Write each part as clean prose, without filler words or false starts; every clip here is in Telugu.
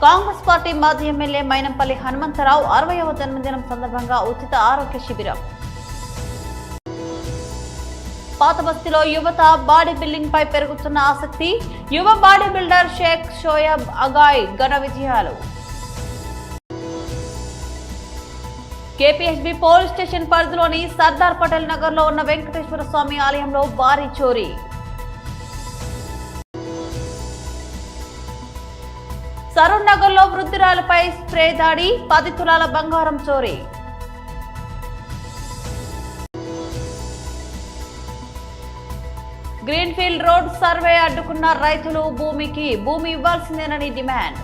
కాంగ్రెస్ పార్టీ మాజీ ఎమ్మెల్యే మైనంపల్లి హనుమంతరావు 60వ జన్మదినం సందర్భంగా ఉచిత ఆరోగ్య శిబిరం. పాత బస్తీలో యువత బాడీ బిల్డింగ్ పై పెరుగుతున్న ఆసక్తి. యువ బాడీ బిల్డర్ షేక్ షోయబ్ అగాయ్ ఘన విజయాలు. కేపీహెచ్బీ పోలీస్ స్టేషన్ పరిధిలోని సర్దార్ పటేల్ నగర్ లో ఉన్న వెంకటేశ్వర స్వామి ఆలయంలో భారీ చోరీ. సరూర్ నగర్ లో వృద్ధురాలపై స్ప్రే దాడి. 10 తులాల బంగారం చోరీ. గ్రీన్ఫీల్డ్ రోడ్ సర్వే అడ్డుకున్న రైతులు. భూమి ఇవ్వాల్సిందేనని డిమాండ్.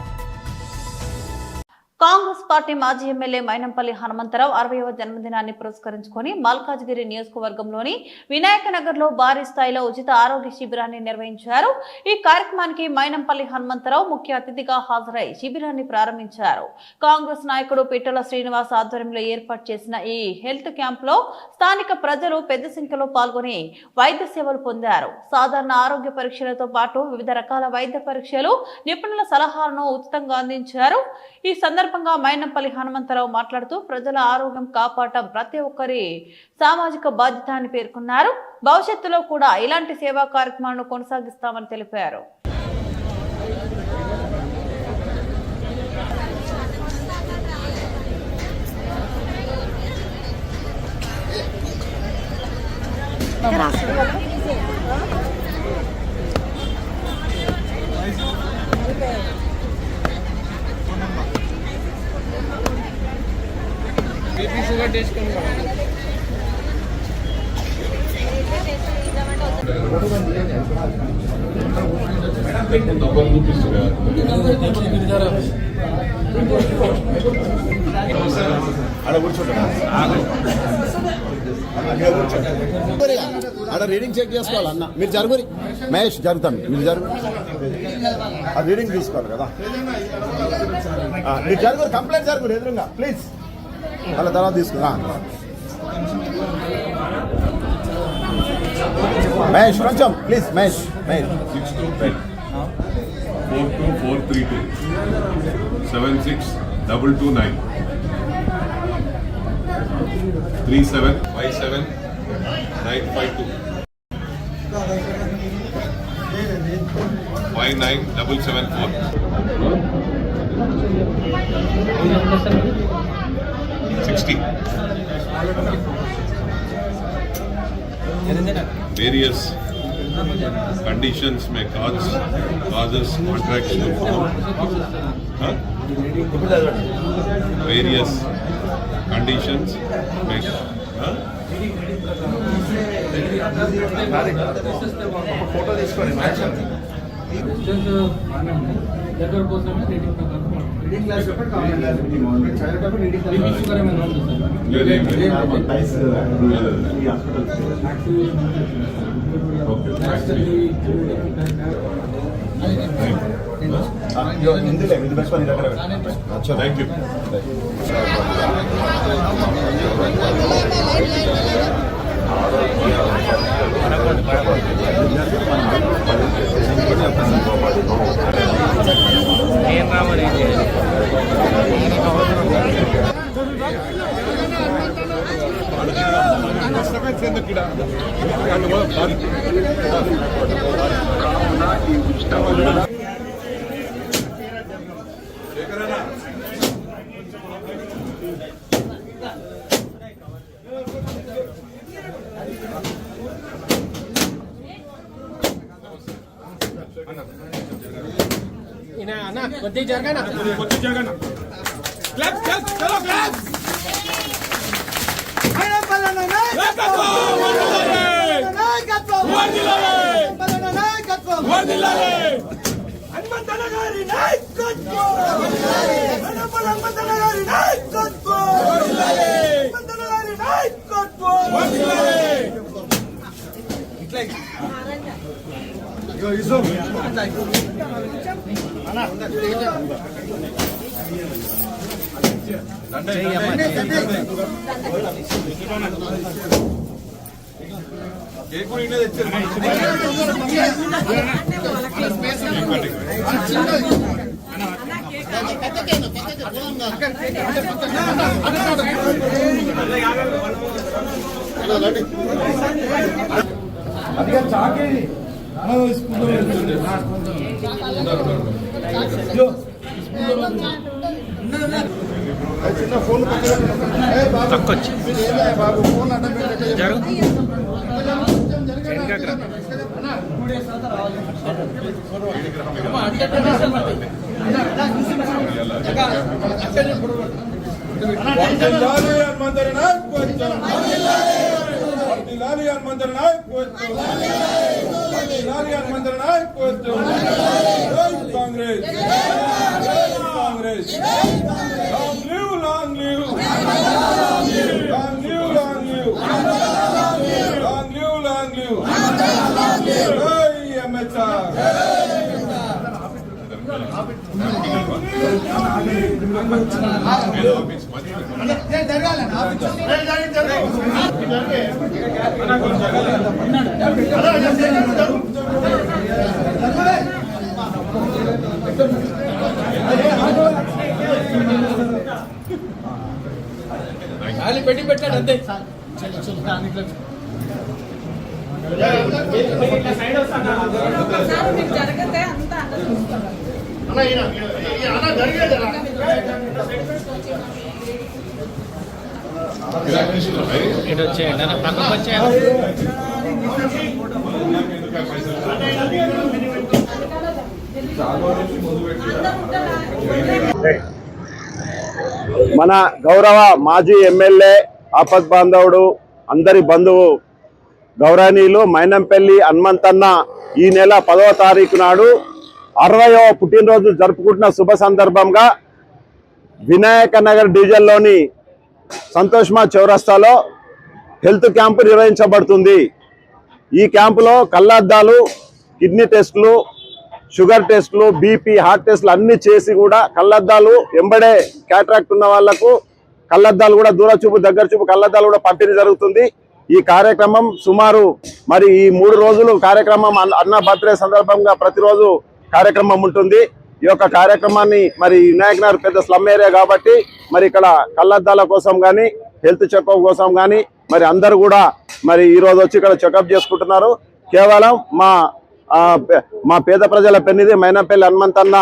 కాంగ్రెస్ పార్టీ మాజీ ఎమ్మెల్యే మైనంపల్లి హనుమంతరావు 60వ జన్మదినాన్ని పురస్కరించుకొని మల్కాజ్గిరి నియోజకవర్గంలోని వినాయక నగర్ లో భారీ స్థాయిలో ఉచిత ఆరోగ్య శిబిరాన్ని నిర్వహించారు. ఈ కార్యక్రమానికి మైనంపల్లి హనుమంతరావు ముఖ్య అతిథిగా హాజరై శిబిరాన్ని ప్రారంభించారు. కాంగ్రెస్ నాయకుడు పిట్టల శ్రీనివాస్ ఆధ్వర్యంలో ఏర్పాటు చేసిన ఈ హెల్త్ క్యాంప్ లో స్థానిక ప్రజలు పెద్ద సంఖ్యలో పాల్గొని వైద్య సేవలు పొందారు. సాధారణ ఆరోగ్య పరీక్షలతో పాటు వివిధ రకాల వైద్య పరీక్షలు, నిపుణుల సలహాలను ఉచితంగా అందించారు. ఈ సందర్భంగా మైనంపల్లి హనుమంతరావు మాట్లాడుతూ ప్రజల ఆరోగ్యం కాపాడటం ప్రతి ఒక్కరి సామాజిక బాధ్యత అని పేర్కొన్నారు. భవిష్యత్తులో కూడా ఇలాంటి సేవా కార్యక్రమాలను కొనసాగిస్తామని తెలిపారు. అక్కడ రీడింగ్ చెక్ చేసుకోవాలి అన్న. మీరు జరుగురి మహేష్ జరుగుతాం, మీరు జరుగు, ఆ రీడింగ్ తీసుకోవాలి కదా. మీరు జరుగురు, కంప్లైంట్ జరుగురు ఎదురుగా ప్లీజ్. వాళ్ళ తర్వాత తీసుకురా మహేష్ కొంచెం please. Mahesh 42432 76229 3757952 59774 60. Various conditions may causes contraction of form. Various conditions may photo తీసుకొని Thank you. కొద్దిగా జరగనా క్లాప్స్ క్లాప్స్ చలో క్లాప్స్ హనుమంతన్న గారి నాయకత్వం, హనుమంతన్న గారి నాయకత్వం, హనుమంతన్న గారి నాయకత్వం. ఇట్లా అదిగా చాకేది చిన్న ఫోన్ బాబు ఫోన్ అడ్డం Congress Congress long live hey MHR పెట్టి పెట్టాడు అంతే ఇటు వచ్చేయండి పక్కకు వచ్చేయండి. మన గౌరవ మాజీ ఎమ్మెల్యే ఆపద్ బాంధవుడు అందరి బంధువు గౌరవనీయులు మైనంపల్లి హనుమంతన్న ఈ నెల 10వ తారీఖు నాడు 60వ పుట్టినరోజు జరుపుకుంటున్న శుభ సందర్భంగా వినాయక నగర్ డివిజన్లోని సంతోష్మా చౌరస్తాలో హెల్త్ క్యాంపు నిర్వహించబడుతుంది. ఈ క్యాంపులో కళ్ళద్దాలు, కిడ్నీ టెస్టులు, షుగర్ టెస్టులు, బీపీ, హార్ట్ టెస్టులు అన్ని చేసి కూడా కళ్ళద్దాలు ఎంబడే క్యాటరాక్ట్ ఉన్న వాళ్లకు కళ్ళద్దాలు కూడా దూర చూపు దగ్గర చూపు కళ్ళద్దాలు కూడా పంపిణీ జరుగుతుంది. ఈ కార్యక్రమం సుమారు మరి ఈ 3 రోజులు కార్యక్రమం అన్న బర్త్డే సందర్భంగా ప్రతిరోజు కార్యక్రమం ఉంటుంది. ఈ యొక్క కార్యక్రమాన్ని మరి వినాయక్ నగర్ పెద్ద స్లమ్ ఏరియా కాబట్టి మరి ఇక్కడ కళ్ళద్దాల కోసం కానీ హెల్త్ చెకప్ కోసం కానీ మరి అందరూ కూడా మరి ఈ రోజు వచ్చి ఇక్కడ చెకప్ చేసుకుంటున్నారు. కేవలం మా పేద ప్రజల పెన్నిది మైనంపల్లి హనుమంతన్న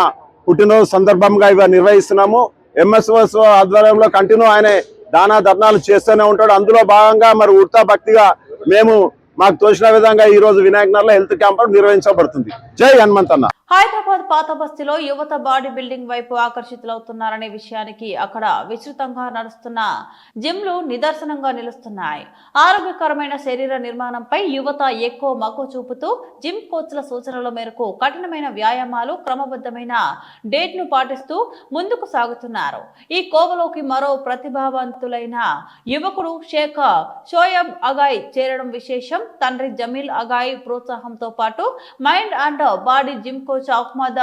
పుట్టినరోజు సందర్భంగా ఇవి నిర్వహిస్తున్నాము. ఎంఎస్ఓఎస్ ఆధ్వర్యంలో కంటిన్యూ ఆయన దానా ధర్నాలు చేస్తూనే ఉంటాడు. అందులో భాగంగా మరి ఉడతా భక్తిగా మేము మాకు తోచిన విధంగా ఈ రోజు వినాయక్ నగర్లో హెల్త్ క్యాంప్ నిర్వహించబడుతుంది. జై హనుమంతన్న. హైదరాబాద్ పాత బస్తీలో యువత బాడీ బిల్డింగ్ వైపు ఆకర్షితులవుతున్నారనే విషయానికి అక్కడ విస్తృతంగా నడుస్తున్న జిమ్లు నిదర్శనంగా నిలుస్తున్నాయి. ఆరోగ్యకరమైన శరీర నిర్మాణంపై యువత ఎక్కువ మక్కువ చూపుతూ జిమ్ కోచ్ల సూచనల మేరకు కఠినమైన వ్యాయామాలు, క్రమబద్ధమైన డేట్ ను పాటిస్తూ ముందుకు సాగుతున్నారు. ఈ కోవలోకి మరో ప్రతిభావంతులైన యువకుడు షేక్ షోయబ్ అగాయ్ చేరడం విశేషం. తండ్రి జమీల్ అగాయ్ ప్రోత్సాహంతో పాటు mind and body gym coach Ahmed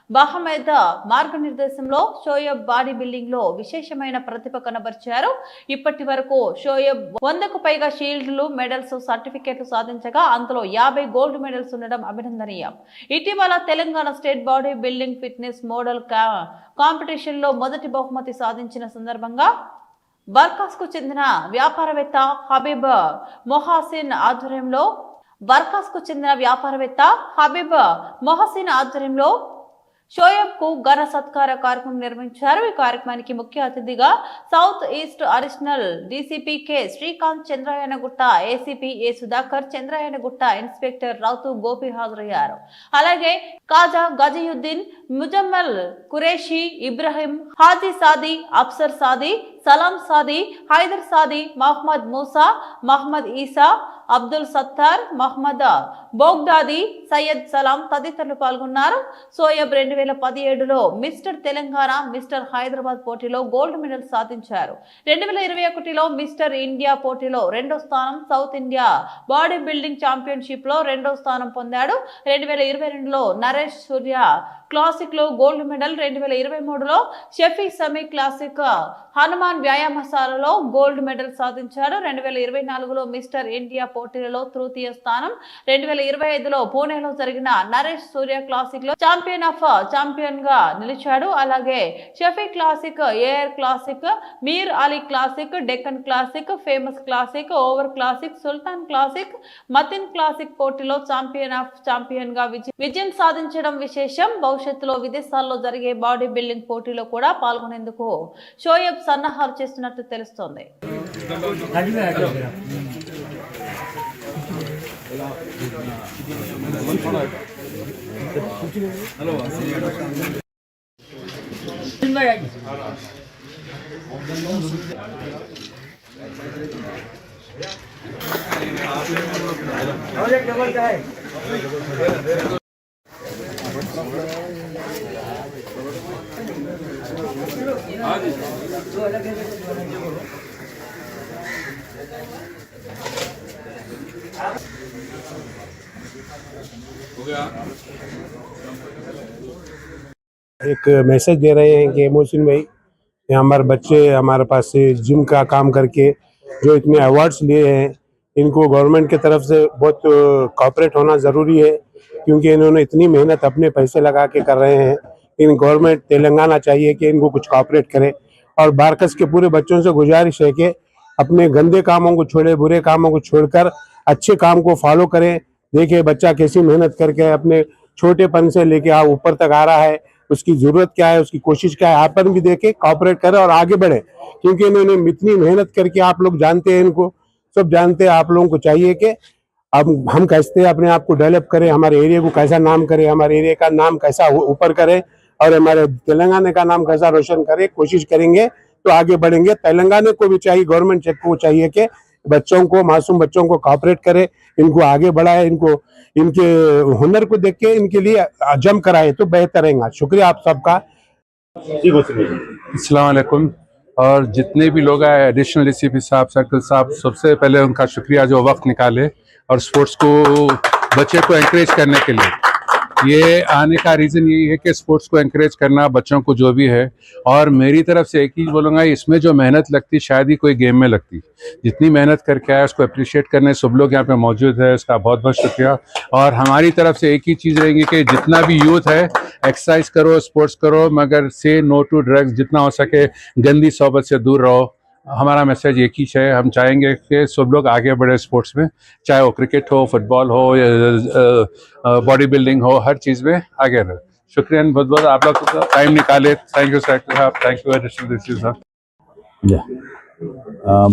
Bahmad మార్గనిర్దేశంలో షోయబ్ బాడీ బిల్డింగ్ లో విశేషమైన ప్రతిభ కనబరిచారు. ఇప్పటి వరకు షోయబ్ 100కు పైగా షీల్డ్లు, మెడల్స్, సర్టిఫికేట్లు సాధించగా అందులో 50 గోల్డ్ మెడల్స్ ఉండడం అభినందనీయం. ఇటీవల Telangana state body building fitness model competition లో మొదటి బహుమతి సాధించిన సందర్భంగా బర్కాస్ కు చెందిన వ్యాపారవేత్త హబీబ్ మొహసిన్ ఆధ్వర్యంలో షోయబ్ కు ఘన సత్కార కార్యక్రమం నిర్వహించారు. ఈ కార్యక్రమానికి ముఖ్య అతిథిగా south east additional DCP K Srikanth, Chandrayangutta ACP A Sudhakar, Chandrayangutta inspector Routhu Gopi హాజరయ్యారు. అలాగే కాజా గజయుద్దీన్, ముజమ్మల్ కురేషి, ఇబ్రాహిం, హాజీ సాది, అఫ్సర్ సాది, సలాం సాది, హైదర్ సాది, మహమ్మద్ మూసా, మహమ్మద్ ఈసా, అబ్దుల్ సత్తార్, మహమ్మద్ బోగ్దాది, సయ్యద్ సలాం తదితరులు పాల్గొన్నారు. షోయబ్ 2017లో మిస్టర్ తెలంగాణ, మిస్టర్ హైదరాబాద్ పోటీలో గోల్డ్ మెడల్ సాధించారు. 2021లో మిస్టర్ ఇండియా పోటీలో 2వ స్థానం, south India body building championship లో 2వ స్థానం పొందాడు. 2022లో నరేష్ సూర్య క్లాసిక్ లో గోల్డ్ మెడల్, 2023లో షఫీ సమీ క్లాసిక్, హనుమాన్ వ్యాయామశాలలో గోల్డ్ మెడల్ సాధించాడు. 2024లో మిస్టర్ ఇండియా పోటీలలో తృతీయ స్థానం. 2025లో పూణేలో జరిగిన నరేష్ సూర్య క్లాసిక్ లో ఛాంపియన్ గా నిలిచాడు. అలాగే Shafi classic, AR classic, Mir Ali classic, Deccan classic, famous classic, over classic, Sultan classic, Matin classic పోటీలో ఛాంపియన్ గా విజయం సాధించడం విశేషం. భవిష్యత్తులో విదేశాల్లో జరిగే బాడీ బిల్డింగ్ పోటీలో కూడా పాల్గొనేందుకు షోయబ్ సన్నాహాలు చేస్తున్నట్టు తెలుస్తోంది. एक मैसेज दे रहे हैं कि मोहसिन भाई, ये हमारे बच्चे हमारे पास से जिम का काम करके जो इतने अवार्ड्स लिए हैं, इनको गवर्नमेंट की तरफ से बहुत कोऑपरेट होना ज़रूरी है, क्योंकि इन्होंने इतनी मेहनत अपने पैसे लगा के कर रहे हैं। इन गवर्नमेंट तेलंगाना चाहिए कि इनको कुछ कोऑपरेट करे। और बारकस के पूरे बच्चों से गुजारिश है कि अपने गंदे कामों को छोड़े, बुरे कामों को छोड़कर अच्छे काम को फॉलो करें। देखिए बच्चा कैसी मेहनत करके अपने छोटेपन से लेके ऊपर तक आ रहा है, उसकी जरूरत क्या है, उसकी कोशिश क्या है, आपन भी देखे, कोऑपरेट करें और आगे बढ़े, क्योंकि इन्होंने इतनी मेहनत करके, आप लोग जानते हैं, इनको सब जानते हैं। आप लोगों को चाहिए कि अब हम कैसे अपने आप को डेवलप करें, हमारे एरिया को कैसा नाम करें, हमारे एरिया का नाम कैसा ऊपर करें और हमारे तेलंगाना का नाम कैसा रोशन करें। कोशिश करेंगे तो आगे बढ़ेंगे। तेलंगाना को भी चाहिए, गवर्नमेंट को चाहिए कि बच्चों को, मासूम बच्चों को कोऑपरेट करे, इनको आगे बढ़ाए, इनको इनके हुनर को देख के इनके लिए जम कराए तो बेहतर रहेगा। शुक्रिया आप सबका। अस्सलाम वालेकुम। और जितने भी लोग आए, एडिशनल डीसीपी साहब, सर्कल साहब, सबसे पहले उनका शुक्रिया जो वक्त निकाले और स्पोर्ट्स को, बच्चे को एनकरेज करने के लिए। ये आने का रीज़न यही है कि स्पोर्ट्स को एनकरेज करना बच्चों को जो भी है। और मेरी तरफ से एक ही बोलूँगा, इसमें जो मेहनत लगती शायद ही कोई गेम में लगती। जितनी मेहनत करके आए उसको अप्रिशिएट करने सब लोग यहाँ पे मौजूद है, उसका बहुत बहुत शुक्रिया। और हमारी तरफ से एक ही चीज़ रहेगी कि जितना भी यूथ है, एक्सरसाइज करो, स्पोर्ट्स करो, मगर से नो टू ड्रग्स, जितना हो सके गंदी सोबत से दूर रहो। हमारा मैसेज एक ही है, हम चाहेंगे कि सब लोग आगे बढ़े स्पोर्ट्स में, चाहे वो क्रिकेट हो, फुटबॉल हो या बॉडी बिल्डिंग हो, हर चीज़ में आगे रहे। शुक्रिया बहुत बहुत, आप लोग टाइम निकाले। थैंक यू सर साहब, थैंक यू एडिशनल साहब।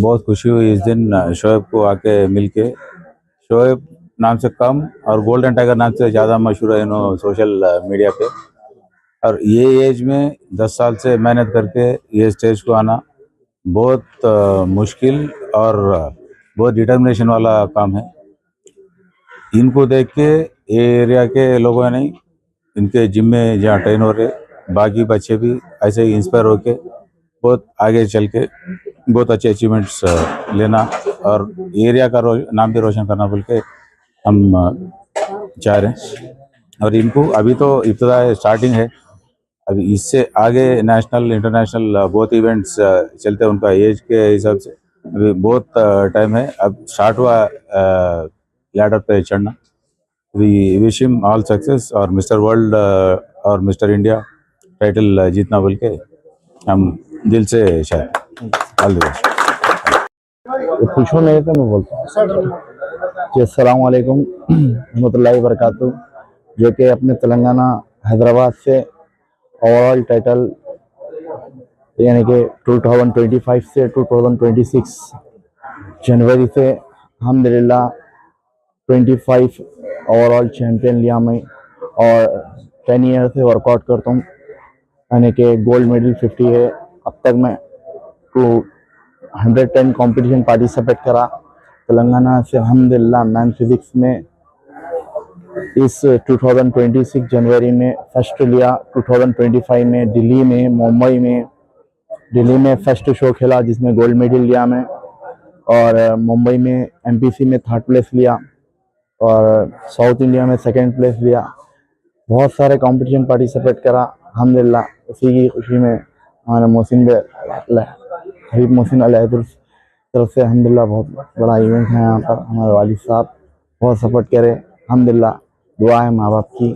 बहुत खुशी हुई इस दिन शोएब को आके मिलके। शोएब नाम से कम और गोल्डन टाइगर नाम से ज़्यादा मशहूर है इन्हों सोशल मीडिया पे। और ये एज में 10 साल से मेहनत करके ये स्टेज को आना बहुत मुश्किल और बहुत डिटर्मिनेशन वाला काम है। इनको देख के एरिया के लोगों ने, इनके जिम में जहाँ ट्रेन हो रहे, बाकी बच्चे भी ऐसे ही इंस्पायर होके बहुत आगे चल के बहुत अच्छे अचीवमेंट्स लेना और एरिया का नाम भी रोशन करना बोल के हम चाह रहे हैं। और इनको अभी तो इब्तिदा स्टार्टिंग है, अभी इससे आगे नेशनल इंटरनेशनल बहुत इवेंट्स चलते हैं उनका एज के हिसाब से। अभी बहुत टाइम है, अब स्टार्ट हुआ लैडर पे चढ़ना। We wish him all success और मिस्टर वर्ल्ड और मिस्टर इंडिया टाइटल जीतना बोल के हम दिल से शायद ऑल द बेस्ट। खुश होने तो मैं बोलता हूँ। अस्सलाम वालेकुम रहमतुल्लाहि व बरकातहू, जो कि अपने तेलंगाना हैदराबाद से ओवरऑल टाइटल यानी कि 2025 से 2026 जनवरी से अल्हम्दुलिल्लाह 25 ओवरऑल चैम्पियन लिया मैं। और 10 ईयर से वर्कआउट करता हूँ, यानी कि गोल्ड मेडल 50 है। अब तक मैं 110 कंपटीशन पार्टिसिपेट करा तेलंगाना से। अल्हम्दुलिल्लाह मैन फिजिक्स में इस 2026 जनवरी में फर्स्ट लिया। 2025 में दिल्ली में, मुंबई में, दिल्ली में फर्स्ट शो खेला जिसमें गोल्ड मेडल लिया मैं। और मुंबई में एमपीसी में 3rd प्लेस लिया और साउथ इंडिया में 2nd प्लेस लिया। बहुत सारे कंपटीशन पार्टिसिपेट करा अल्हम्दुलिल्लाह। उसी की खुशी में हमारे मोहसिन भाई हबीब मोहसिन अल हैदर तरफ से अल्हम्दुलिल्लाह बहुत बड़ा इवेंट है यहाँ पर। हमारे वालिद साहब बहुत सपोर्ट करे, अल्हम्दुलिल्लाह। दुआ है माँ बाप की।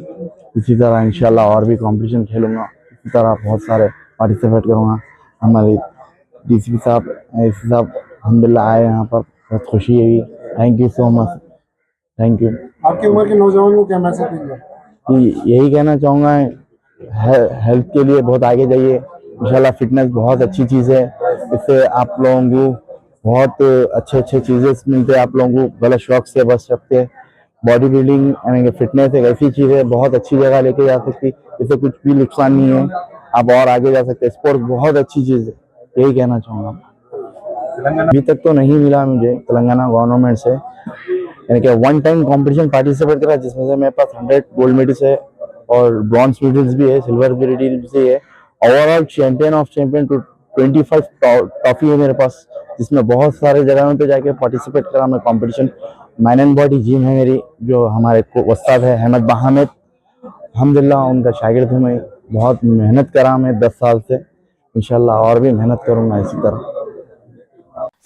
इसी तरह इंशाल्लाह और भी कंपटीशन खेलूँगा, इसी तरह बहुत सारे पार्टिसिपेट करूँगा। हमारे डीसीपी साहब एसी साहब अल्हम्दुलिल्लाह आए यहाँ पर, बहुत खुशी है। Thank you so much, thank you. आपकी उम्र के नौजवान को क्या मैसेज देंगे? कि यही कहना चाहूँगा, हेल्थ के लिए बहुत आगे जाइए। इंशाल्लाह फिटनेस बहुत अच्छी चीज़ है, इससे आप लोगों को बहुत अच्छे अच्छे चीज़ें मिलते हैं। आप लोगों को गलत शौक से बच सकते हैं। बॉडी बिल्डिंग यानी फिटनेस एक ऐसी चीज़ है, बहुत अच्छी जगह लेके जा सकती, इससे कुछ भी नुकसान नहीं है, आप और आगे जा सकते हैं। स्पोर्ट बहुत अच्छी चीज़ है, यही कहना चाहूँगा। अभी तक तो नहीं मिला मुझे तेलंगाना गवर्नमेंट से, यानी कि वन टाइम कंपटीशन पार्टिसिपेट करा जिसमें से मेरे पास 100 गोल्ड मेडल्स है और ब्रॉन्ज मेडल्स भी है, सिल्वर मेडल्स भी है। Overall champion of champion to 25 trophy है मेरे पास, जिसमें बहुत सारे जगहों पे जाके पार्टिसिपेट करा मैं competition. Man and body gym है मेरी, जो हमारे उस्ताद है अहमद बहामिद, अल्हम्दुलिल्लाह उनका शागिर्द हूँ मैं। बहुत मेहनत करा मैं 10 साल से, इंशाल्लाह और भी मेहनत करूँगा इसी तरह।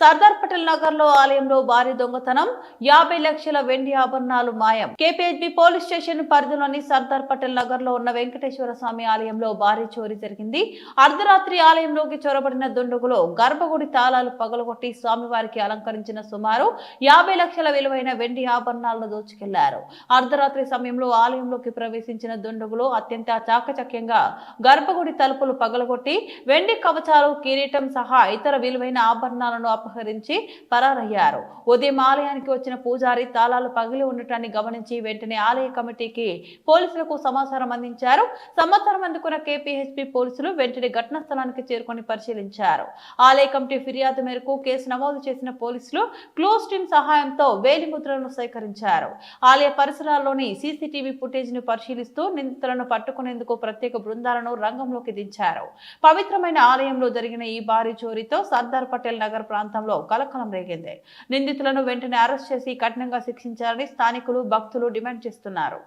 సర్దార్ పటేల్ నగర్ లో ఆలయంలో భారీ దొంగతనం, 50 లక్షల వెండి ఆభరణాలు మాయం. కేపీహెచ్బీ పోలీస్ స్టేషన్ పరిధిలోని సర్దార్ పటేల్ నగర్ లో ఉన్న వెంకటేశ్వర స్వామి ఆలయంలో భారీ చోరీ జరిగింది. అర్ధరాత్రి ఆలయంలోకి చొరబడిన దుండగులు గర్భగుడి తాళాలు పగలగొట్టి స్వామివారికి అలంకరించిన సుమారు 50 లక్షల విలువైన వెండి ఆభరణాలను దోచుకెళ్లారు. అర్ధరాత్రి సమయంలో ఆలయంలోకి ప్రవేశించిన దుండగులు అత్యంత చాకచక్యంగా గర్భగుడి తలుపులు పగలగొట్టి వెండి కవచాలు, కిరీటం సహా ఇతర విలువైన ఆభరణాలను అపహరించి పరారయ్యారు. ఉదయం ఆలయానికి వచ్చిన పూజారి తాళాలు పగిలి ఉండటాన్ని గమనించి వెంటనే ఆలయ కమిటీకి పోలీసులకు సమాచారం అందించారు. సమాచారం అందుకున్న కేపీహెచ్బీ పోలీసులు వెంటనే ఘటనా స్థలానికి చేరుకొని పరిశీలించారు. ఆలయ కమిటీ ఫిర్యాదు మేరకు కేసు నమోదు చేసిన పోలీసులు క్లోజ్ టీమ్ సహాయంతో వేలిముద్రలను సేకరించారు. ఆలయ పరిసరాల్లోని సీసీటీవీ ఫుటేజ్ ను పరిశీలిస్తూ నిందితులను పట్టుకునేందుకు ప్రత్యేక బృందాలను రంగంలోకి దించారు. పవిత్రమైన ఆలయంలో జరిగిన ఈ భారీ చోరీతో సర్దార్ పటేల్ నగర్ ప్రాంతంలో కలకలం రేగింది. నిందితులను వెంటనే అరెస్ట్ చేసి కఠినంగా శిక్షించాలని స్థానికులు, భక్తులు డిమాండ్ చేస్తున్నారు.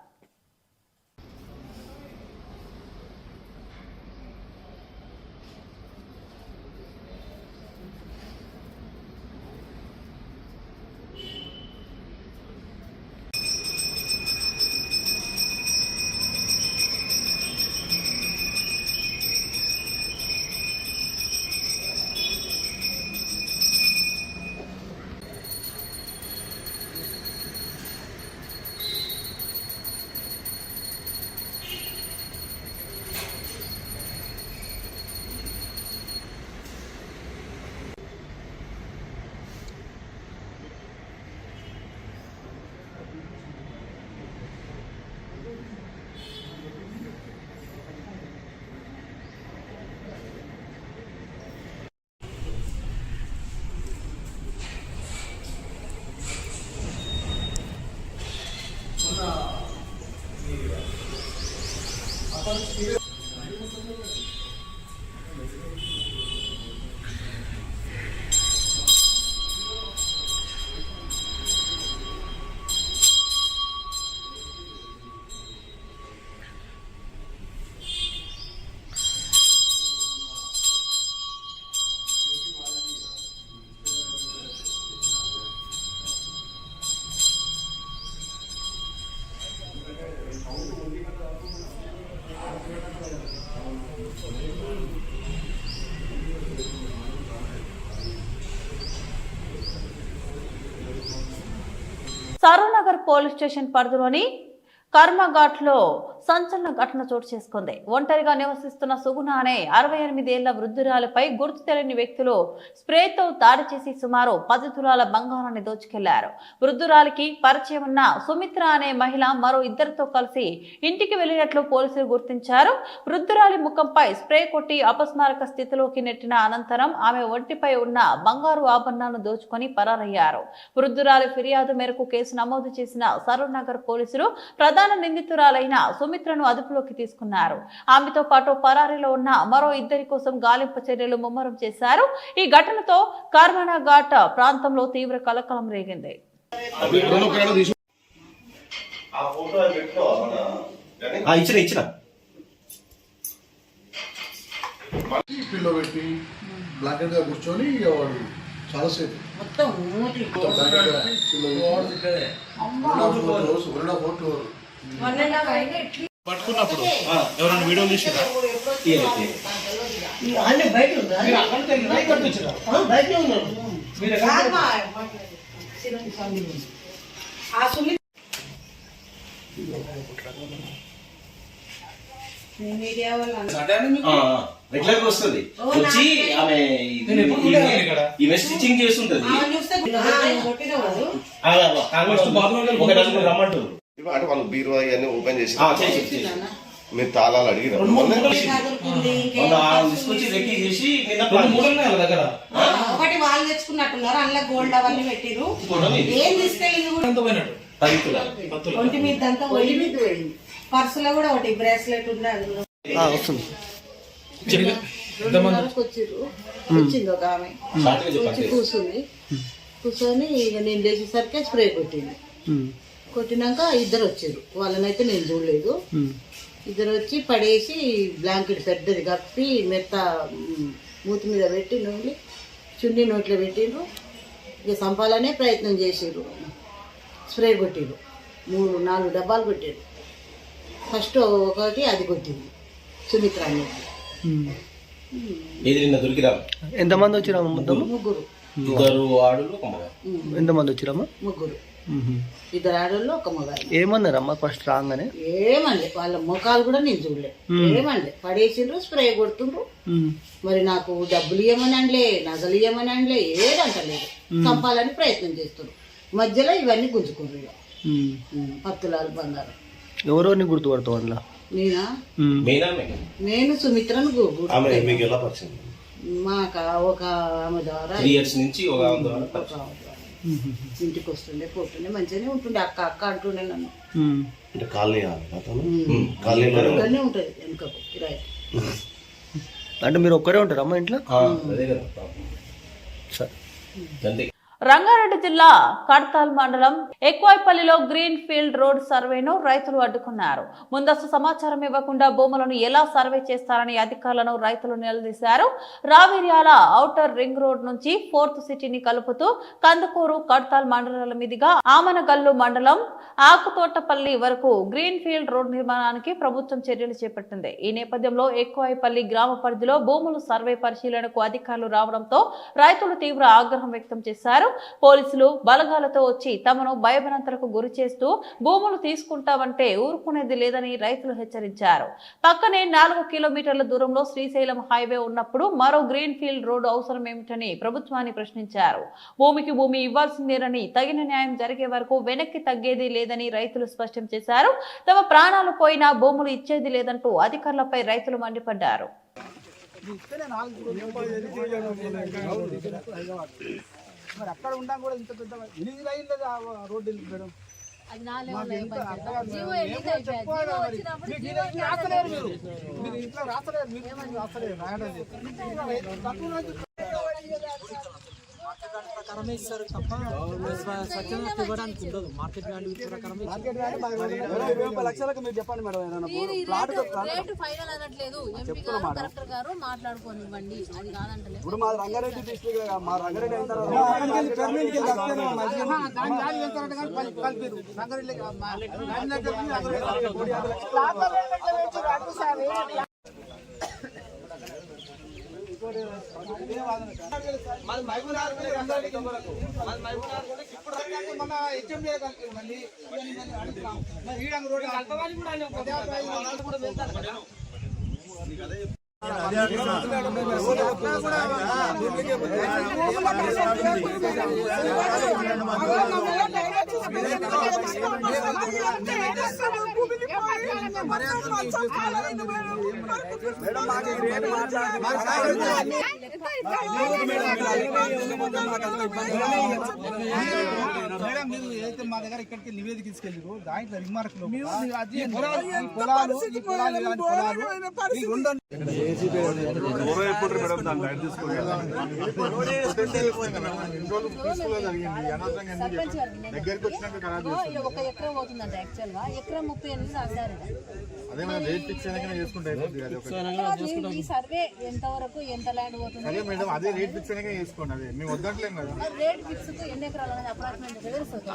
సరూనగర్ పోలీస్ స్టేషన్ పరిధిలోని కర్మఘాట్ లో సంచలన ఘటన చోటు చేసుకుంది. ఒంటరిగా నివసిస్తున్న సుగుణ అనే 68 ఏళ్ల వృద్ధురాలపై గుర్తు తెలియని వ్యక్తులు స్ప్రేతో దాడి చేసి సుమారు 10 తులాల బంగారాన్ని దోచుకెళ్లారు. వృద్ధురాలికి పరిచయం ఉన్న సుమిత్ర అనే మహిళ మరో ఇద్దరితో కలిసి ఇంటికి వెళ్లినట్లు పోలీసులు గుర్తించారు. వృద్ధురాలి ముఖంపై స్ప్రే కొట్టి అపస్మారక స్థితిలోకి నెట్టిన అనంతరం ఆమె ఒంటిపై ఉన్న బంగారు ఆభరణాలను దోచుకొని పరారయ్యారు. వృద్ధురాలి ఫిర్యాదు మేరకు కేసు నమోదు చేసిన సరూనగర్ పోలీసులు ప్రధాన నిందితురాలైన సుమిత్రను అదుపులోకి తీసుకున్నారు. ఆమెతో పాటు పరారీలో ఉన్న మరో ఇద్దరి కోసం గాలింపు చర్యలు ముమ్మరం చేశారు. ఈ ఘటనతో కర్మఘాట్ ప్రాంతంలో తీవ్ర కలకలం రేగింది. ఇచ్చిన పిల్లో పెట్టి బ్లాంకెట్ గా కూర్చొని ఇక వాడు చాలాసేపు పట్టుకున్నప్పుడు ఎవరైనా వీడియో తీసిరా? రెగ్యులర్ గా వస్తుంది వచ్చి ఆమె ఈమె స్టిచ్చింగ్ చేస్తుంటది రమ్మంటారు అంటే వాళ్ళు బీరువా ఇవన్నీ ఓపెన్ చేసి మీరు తాళాలు అడిగిన తీసుకొచ్చి రెక్కీ చేసి దగ్గర ఒకటి వాళ్ళు తెచ్చుకున్నట్టున్నారు, అందులో గోల్డ్ అవన్నీ పెట్టిరు. ఏం తీసుకెళ్ళింది ఒంటి మీద అంతా పోయింది. పర్సులో కూడా ఒకటి బ్రేస్లెట్ ఉంది అందులో. వచ్చింది ఒక ఆమె వచ్చి కూర్చుంది. కూర్చొని ఇక నేను లేచేసరికి స్ప్రే కొట్టింది. కొట్టినాక ఇద్దరు వచ్చారు, వాళ్ళనైతే నేను చూడలేదు. ఇద్దరు వచ్చి పడేసి బ్లాంకెట్ పెద్దది కప్పి మెత్త మూతి మీద పెట్టి నూనె చున్నీ నోట్లో పెట్టిండ్రు. ఇక చంపాలనే ప్రయత్నం చేసిర్రు. స్ప్రే కొట్టిర్రు, 3-4 డబ్బాలు కొట్టారు. ఫస్ట్ ఒకటి అది కొట్టింది సుమిత్ర అనేది. ఎంతమంది వచ్చిరామా? ముగ్గురు. ఎంతమంది వచ్చిరామా? ముగ్గురు. 2 ఆడోళ్ళు 1 మగాడు. ఏమన్నారమ్మా ఫస్ట్ రాగానే? ఏమండి వాళ్ళ ముఖాలు కూడా నేను చూడలే. ఏమండి పడేసిండ్రు, స్ప్రే కొడుతుండ్రు. మరి నాకు డబ్బులు ఇవ్వమని అనలే, నగలు ఇవ్వమని అనలే, ఏదంటలేదు. చంపాలని ప్రయత్నం చేస్తున్నారు. మధ్యలో ఇవన్నీ గుంజుకుండ్రు. 10 తులాలు బంగారం. ఎవరోని గుర్తుపడతావు అందులో? నేనా? నేను సుమిత్రను మాకు ఒక ఆమె ద్వారా ఇంటికి వస్తుండే పోతుండే మంచిగానే ఉంటుండే. అక్క అక్క అంటుండే నన్ను. ఇక్కడనే ఉంటుంది వెనుకకు కిరాయి. అంటే మీరు ఒక్కరే ఉంటారు అమ్మ ఇంట్లో? సరే. రంగారెడ్డి జిల్లా కడతాల్ మండలం ఎక్కువైపల్లిలో గ్రీన్ ఫీల్డ్ రోడ్ సర్వేను రైతులు అడ్డుకున్నారు. ముందస్తు సమాచారం ఇవ్వకుండా భూములను ఎలా సర్వే చేస్తారని అధికారులను రైతులు నిలదీశారు. రావిర్యాల ఔటర్ రింగ్ రోడ్ నుంచి 4th సిటీని కలుపుతూ కందుకూరు కడతాల్ మండలాల మీదుగా ఆమనగల్లు మండలం ఆకుతోటపల్లి వరకు గ్రీన్ ఫీల్డ్ రోడ్ నిర్మాణానికి ప్రభుత్వం చర్యలు చేపట్టింది. ఈ నేపథ్యంలో ఎక్కువైపల్లి గ్రామ పరిధిలో భూములు సర్వే పరిశీలనకు అధికారులు రావడంతో రైతులు తీవ్ర ఆగ్రహం వ్యక్తం చేశారు. పోలీసులు బలగాలతో వచ్చి తమను భయభ్రాంతులకు గురి చేస్తూ భూములు తీసుకుంటామంటే ఊరుకునేది లేదని రైతులు హెచ్చరించారు. పక్కనే 4 కిలోమీటర్ల దూరంలో శ్రీశైలం హైవే ఉన్నప్పుడు మరో గ్రీన్ ఫీల్డ్ రోడ్డు అవసరం ఏమిటని ప్రభుత్వాన్ని ప్రశ్నించారు. భూమికి భూమి ఇవ్వాల్సిందేనని, తగిన న్యాయం జరిగే వరకు వెనక్కి తగ్గేది లేదని రైతులు స్పష్టం చేశారు. తమ ప్రాణాలు పోయినా భూములు ఇచ్చేది లేదంటూ అధికారులపై రైతులు మండిపడ్డారు. మరి అక్కడ ఉంటాం కూడా ఇంత పెద్ద 8 లైన్లు రోడ్డు మేడం. మీరు ఇంట్లో రాస్తలేరు, మీరు రాస్తలేరు రాయడం ప్రకారమే ఇస్తారు తప్ప స్వచ్ఛత ఇవ్వడానికి ఉండదు. మార్కెట్ వాల్యూ ప్రకారం 20 లక్షలకు మీరు చెప్పండి మేడం. ఇప్పుడు మా రంగారెడ్డి డిస్ట్రిక్ట్, మా రంగారెడ్డి అయిన మేడం మీరు ఏదైతే మా దగ్గర ఇక్కడికి నివేదిక తీసుకెళ్ళారు, దాంట్లో రిమార్క్ లో దగ్గరికి ఒక ఎకరం పోతుందండి యాక్చువల్ గా ఎకరం 38 రాశారు. ఈ సర్వే ఎంత వరకు ఎంత ల్యాండ్ పోతుంది రేట్ ఫిక్స్ ఎన్ని ఎకరాలు అనేది అప్రాక్సిమేట్ తెలుస్తుంది.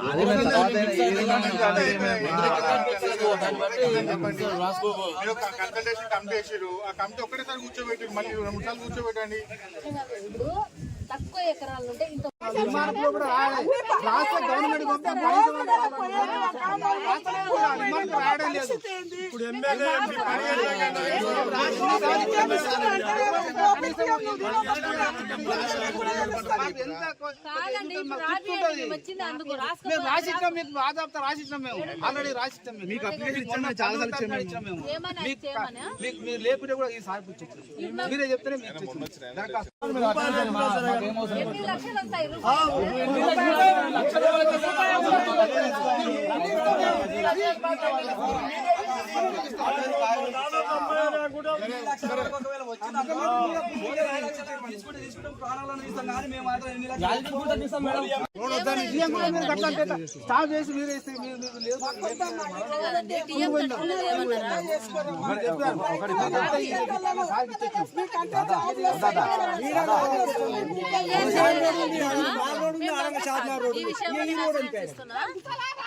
ఇప్పుడు తక్కువ ఎకరాలు ఉంటే ఇంత వచ్చింది అందుకు రాసిచ్చాం. మీకు రాసిచ్చాం మేము ఆల్రెడీ రాసిచ్చాం. మీకు అప్లికేషన్ ఇచ్చాం చాలా సార్లు ఇచ్చాం. మీరు లేకుంటే కూడా ఈ సార్ మీరే చెప్తేనే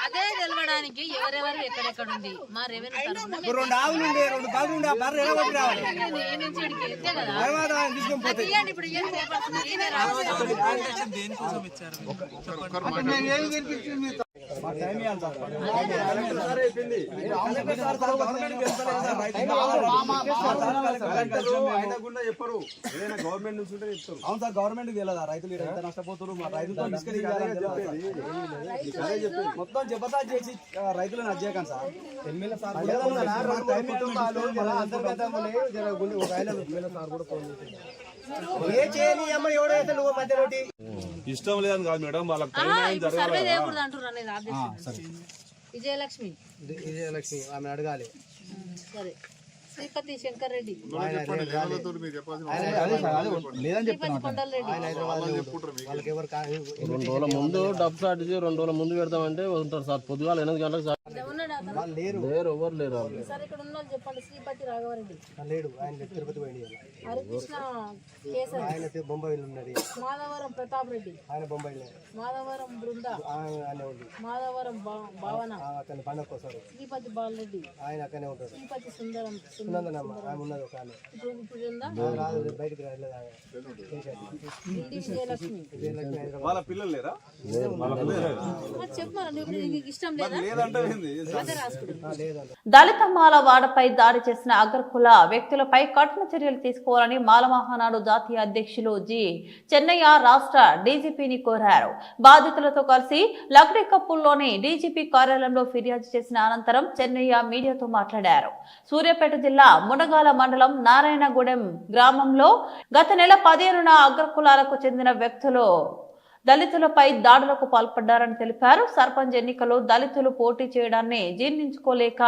అదే తెలవడానికి ఎవరెవరు ఎక్కడెక్కడ ఉంది మా రెవెన్యూ రెండు ఆవులు ఉండే రెండు బాగులు ఉండే చెప్పరు గవర్నమెంట్ నుంచి ఉంటే చెప్తారు. అవును సార్ గవర్నమెంట్ తెలియదా రైతులు ఎంత నష్టపోతారు రైతులతో మొత్తం జబర్దస్త్ చేసి రైతులను అజ్జేయకండి సార్. ఎమ్మెల్యే సార్ ఇష్టం లేదని కాదు మేడం వాళ్ళకి విజయలక్ష్మి ఆమె అడగాలి. సరే శ్రీపతి శంకర్ రెడ్డి లేదని చెప్తున్నారు. 2 రోజుల ముందు డబ్బు స్టార్ట్ చేసి 2 రోజుల ముందు పెడతామంటే ఉంటారు సార్. పొద్దుగాల 8 గంటలకు లేరు ఎవరు లేరు. ఇక్కడ ఉన్న చెప్పండి. శ్రీపతి రాఘవరెడ్డి లేడు, ఆయన తిరుపతి పోయింది. హరికృష్ణ కేసరి ఆయన బొంబాయిలో ఉన్నది. మాధవరం ప్రతాప్ రెడ్డి ఆయన బొంబాయిలో. మాధవరం బృంద మాధవరం భావన పండుగ వస్తారు. శ్రీపతి బాలరెడ్డి ఆయన అక్కడనే ఉంటారు. శ్రీపతి సుందరం ఉన్నది ఒక బయటకు విజయలక్ష్మి వాళ్ళ పిల్లలు లేరా? దళిత మాల వాడపై దాడి చేసిన అగ్రకుల వ్యక్తులపై కఠిన చర్యలు తీసుకోవాలని మాల మహానాడు జాతీయ అధ్యక్షులు జి చెన్నయ్య రాష్ట్ర డీజీపీని కోరారు. బాధితులతో కలిసి లక్డీ కప్పుల్లోని డీజీపీ కార్యాలయంలో ఫిర్యాదు చేసిన అనంతరం చెన్నయ్య మీడియాతో మాట్లాడారు. సూర్యాపేట జిల్లా మునగాల మండలం నారాయణగూడెం గ్రామంలో గత నెల 15న అగ్రకులాలకు చెందిన వ్యక్తులు దళితులపై దాడులకు పాల్పడ్డారని తెలిపారు. సర్పంచ్ ఎన్నికల్లో దళితులు పోటీ చేయడాన్ని జీర్ణించుకోలేక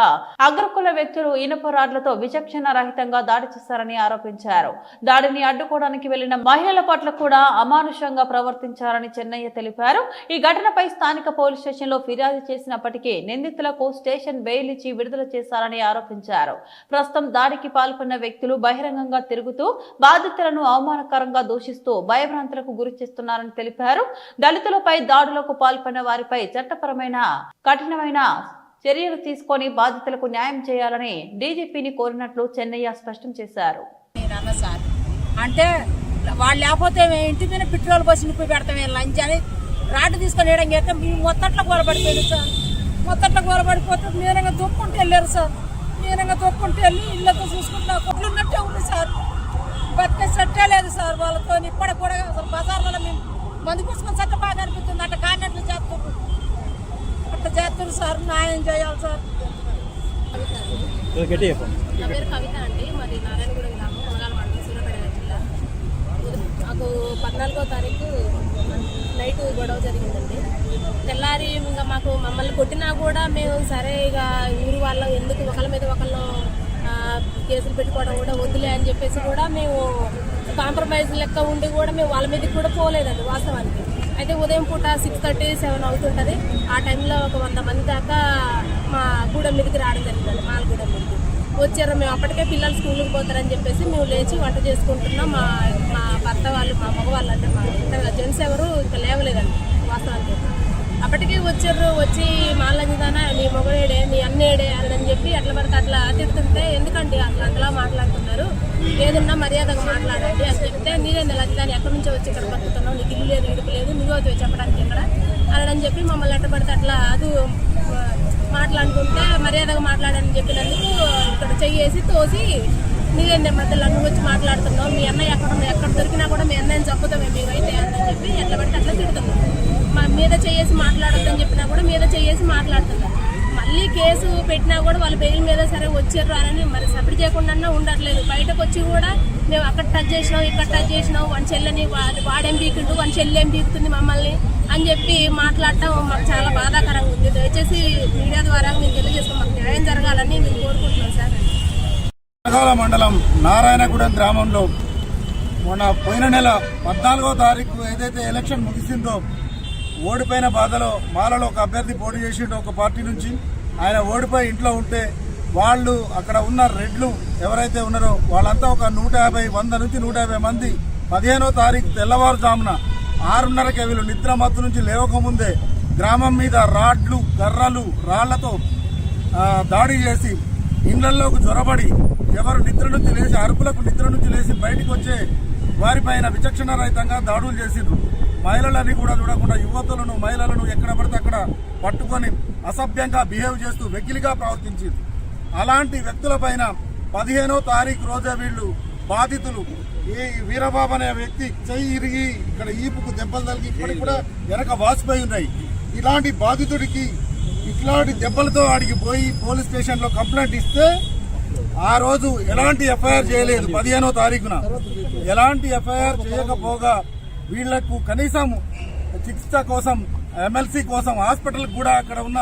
అగ్రకుల వ్యక్తులు ఇనుప రాడ్లతో విచక్షణ రహితంగా దాడి చేశారని ఆరోపించారు. దాడిని అడ్డుకోవడానికి వెళ్లిన మహిళల పట్ల కూడా అమానుషంగా ప్రవర్తించారని చెన్నయ్య తెలిపారు. ఈ ఘటనపై స్థానిక పోలీస్ స్టేషన్ లో ఫిర్యాదు చేసినప్పటికీ నిందితులకు స్టేషన్ బెయిల్ ఇచ్చి విడుదల చేశారని ఆరోపించారు. ప్రస్తుతం దాడికి పాల్పడిన వ్యక్తులు బహిరంగంగా తిరుగుతూ బాధితులను అవమానకరంగా దూషిస్తూ భయభ్రాంతులకు గురి చేస్తున్నారని తెలిపారు. దళితులపై దాడులకు పాల్పడిన వారిపై చట్టపరమైన కఠినమైన చర్యలు తీసుకొని బాధితులకు న్యాయం చేయాలని డీజీపీని కోరినట్లు చెన్నయ్య స్పష్టం చేశారు. అంటే వాళ్ళు లేకపోతే ఇంటి మీద పెట్రోల్ పోసి నిప్పి పెడతామే లంచ్ అని రాడ్డు తీసుకొని వేయడం చేస్తే మేము మొత్తట్లో కూరబడిపోయింది సార్. మొత్తట్లో కూరబడిపోతే మీరంగా దొక్కుంటూ వెళ్ళారు సార్. మీరంగా దొక్కుంటూ వెళ్ళి ఇళ్ళతో చూసుకుంటున్నా కొట్లు ఉన్నట్టే ఉంది సార్. బతికే సట్టే లేదు సార్ వాళ్ళతో. ఇప్పటికి కూడా అసలు బజార్లలో మేము మందు పుసుకొని సట్ట బాగా అనిపిస్తుంది. అట్లా కానట్లు చేస్తున్నారు, అట్లా చేస్తున్నారు సార్. న్యాయం చేయాలి సార్. నా పేరు కవిత అండి. మాది నారాయణగూడెం గ్రామం, మునగాల మండలం, సూర్యాపేట జిల్లా. మాకు 14వ తారీఖు నైట్ గొడవ జరిగిందండి. తెల్లారి ఇంకా మమ్మల్ని కొట్టినా కూడా మేము సరే ఇక ఊరు వాళ్ళు ఎందుకు ఒకళ్ళ మీద ఒకళ్ళు కేసులు పెట్టుకోవడం కూడా వద్దులే అని చెప్పేసి కూడా మేము కాంప్రమైజ్ లెక్క ఉండి కూడా మేము వాళ్ళ మీదకి కూడా పోలేదండి వాస్తవానికి. అయితే ఉదయం పూట 6:30, 7 అవుతుంటుంది. ఆ టైంలో ఒక 100 మంది దాకా మా గూడెం మీదకి రావడం జరిగిందండి. మాలగూడెం మీదకి వచ్చారు. మేము అప్పటికే పిల్లలు స్కూల్కి పోతారని చెప్పేసి మేము లేచి వంట చేసుకుంటున్నాం. మా భర్త వాళ్ళు, మా మగవాళ్ళు అంటే మా ఇద్దరు జెంట్స్ ఎవరు ఇంకా లేవలేదండి వాస్తవానికి. అప్పటికి వచ్చారు. వచ్చి మాలంగిదానా నీ మొగడేడే, నీ అన్నేడే అని చెప్పి అట్లా పడితే అట్లా తిడుతుంటే, ఎందుకండి అట్లా మాట్లాడుతున్నారు, ఏదన్నా మర్యాదగా మాట్లాడండి అని చెప్తే, నీరేంది లంగిదాన్ని ఎక్కడి నుంచో వచ్చి ఇక్కడ బతుకుతున్నావు, నీకు ఇల్లు లేదు, ఇడుపు లేదు, నువ్వు వచ్చి చెప్పడానికి ఇక్కడ అని చెప్పి మమ్మల్ని ఎట్ట పడితే అట్లా అది మాట్లాడుకుంటే, మర్యాదగా మాట్లాడని చెప్పినందుకు ఇక్కడ చెయ్యేసి తోసి, నీరేంది మధ్యలో నువ్వు వచ్చి మాట్లాడుతున్నావు, మీ అన్నయ్య ఎక్కడ దొరికినా కూడా మీ అన్నయ్యని చంపుతామే మీరైతే అని చెప్పి ఎట్లా పడితే అట్లా తిడుతున్నాం. మా మీద చేసి మాట్లాడొద్దని చెప్పినా కూడా మీద చేసి మాట్లాడుతున్నారు. మళ్ళీ కేసు పెట్టినా కూడా వాళ్ళు బెయిల్ మీద సరే వచ్చారు అని మరి సబ్మిట్ చేయకుండా ఉండట్లేదు. బయటకు వచ్చి కూడా మేము అక్కడ టచ్ చేసినాం, ఇక్కడ టచ్ చేసినాం, వాని చెల్లెని వాడేం బీకుండు, వాని చెల్లి ఏం బీకుతుంది మమ్మల్ని అని చెప్పి మాట్లాడటం మాకు చాలా బాధాకరంగా ఉంది. దయచేసి మీడియా ద్వారా మేము తెలియజేస్తాం, మాకు న్యాయం జరగాలని మేము కోరుకుంటున్నాం సార్. మండలం నారాయణగూడెం గ్రామంలో మొన్న పోయిన నెల 14వ తారీఖు ఏదైతే ఎలక్షన్ ముగిసిందో, ఓడిపోయిన బాధలో మాలలో ఒక అభ్యర్థి పోటీ చేసిండు ఒక పార్టీ నుంచి. ఆయన ఓడిపోయి ఇంట్లో ఉంటే వాళ్ళు అక్కడ ఉన్న రెడ్లు ఎవరైతే ఉన్నారో వాళ్ళంతా ఒక 100 నుంచి 150 మంది 15వ తారీఖు తెల్లవారుజామున 6:30కే వీళ్ళు నిద్ర మత్తు నుంచి లేవకముందే గ్రామం మీద రాడ్లు, కర్రలు, రాళ్లతో దాడి చేసి ఇళ్లలోకి జొరబడి ఎవరు నిద్ర నుంచి లేచి అరుపులకు నిద్ర నుంచి లేచి బయటకు వచ్చే వారిపైన విచక్షణ రహితంగా దాడులు చేసిండ్రు. మహిళలని కూడా చూడకుండా యువతులను, మహిళలను ఎక్కడ పడితే అక్కడ పట్టుకొని అసభ్యంగా బిహేవ్ చేస్తూ వెకిలిగా ప్రవర్తించింది. అలాంటి వ్యక్తులపైన 15వ తారీఖు రోజే వీళ్ళు బాధితులు, ఈ వీరబాబు అనే వ్యక్తి చెయ్యి ఇరిగి ఇక్కడ ఈపుకు దెబ్బలు తగిలి ఇప్పటికి కూడా వెనక వాసిపోయి ఉన్నాయి. ఇలాంటి బాధితుడికి ఇట్లాంటి దెబ్బలతో ఆడికి పోయి పోలీస్ స్టేషన్లో కంప్లైంట్ ఇస్తే ఆ రోజు ఎలాంటి ఎఫ్ఐఆర్ చేయలేదు. 15వ తారీఖున ఎలాంటి ఎఫ్ఐఆర్ చేయకపోగా వీళ్లకు కనీసం చికిత్స కోసం, ఎమ్మెల్సీ కోసం హాస్పిటల్ కూడా అక్కడ ఉన్న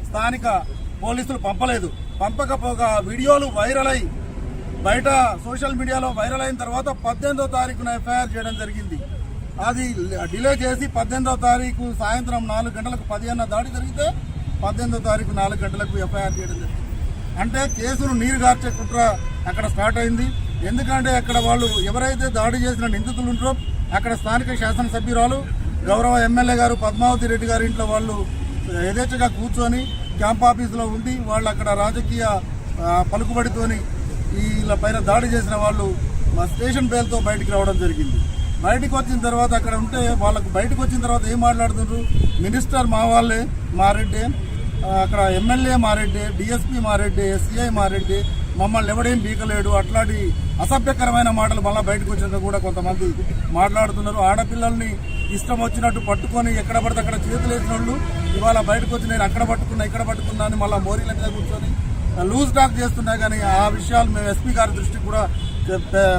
స్థానిక పోలీసులు పంపలేదు. పంపకపోగా వీడియోలు వైరల్ అయి బయట సోషల్ మీడియాలో వైరల్ అయిన తర్వాత 18వ తారీఖున ఎఫ్ఐఆర్ చేయడం జరిగింది. అది డిలే చేసి 18వ తారీఖు సాయంత్రం 4 గంటలకు 15న దాడి జరిగితే 18వ తారీఖు 4 గంటలకు ఎఫ్ఐఆర్ చేయడం జరిగింది. అంటే కేసును నీరు గార్చే కుట్ర అక్కడ స్టార్ట్ అయింది. ఎందుకంటే అక్కడ వాళ్ళు ఎవరైతే దాడి చేసిన నిందితులు ఉంటారో అక్కడ స్థానిక శాసనసభ్యురాలు గౌరవ ఎమ్మెల్యే గారు పద్మావతి రెడ్డి గారి ఇంట్లో వాళ్ళు యథేచ్ఛగా కూర్చొని క్యాంప్ ఆఫీసులో ఉండి వాళ్ళు అక్కడ రాజకీయ పలుకుబడితోని వీళ్ళ పైన దాడి చేసిన వాళ్ళు మా స్టేషన్ బెయిల్తో బయటికి రావడం జరిగింది. బయటకు వచ్చిన తర్వాత అక్కడ ఉంటే వాళ్ళకు బయటకు వచ్చిన తర్వాత ఏం మాట్లాడుతున్నారు, మినిస్టర్ మా వాళ్ళే మారెడ్డి, అక్కడ MLA Mareddy, DSP Mareddy, CI Mareddy, మమ్మల్ని ఎవడేం బీకలేడు, అట్లాంటి అసభ్యకరమైన మాటలు మళ్ళీ బయటకు వచ్చినాక కూడా కొంతమంది మాట్లాడుతున్నారు. ఆడపిల్లల్ని ఇష్టం వచ్చినట్టు పట్టుకొని ఎక్కడ పడితే అక్కడ చేతులు వేసిన వాళ్ళు ఇవాళ బయటకు వచ్చి నేను అక్కడ పట్టుకున్నా ఇక్కడ పట్టుకున్నా అని మళ్ళీ మోరీల మీద కూర్చొని లూజ్ టాక్ చేస్తున్నాయి. కానీ ఆ విషయాలు మేము ఎస్పీ గారి దృష్టికి కూడా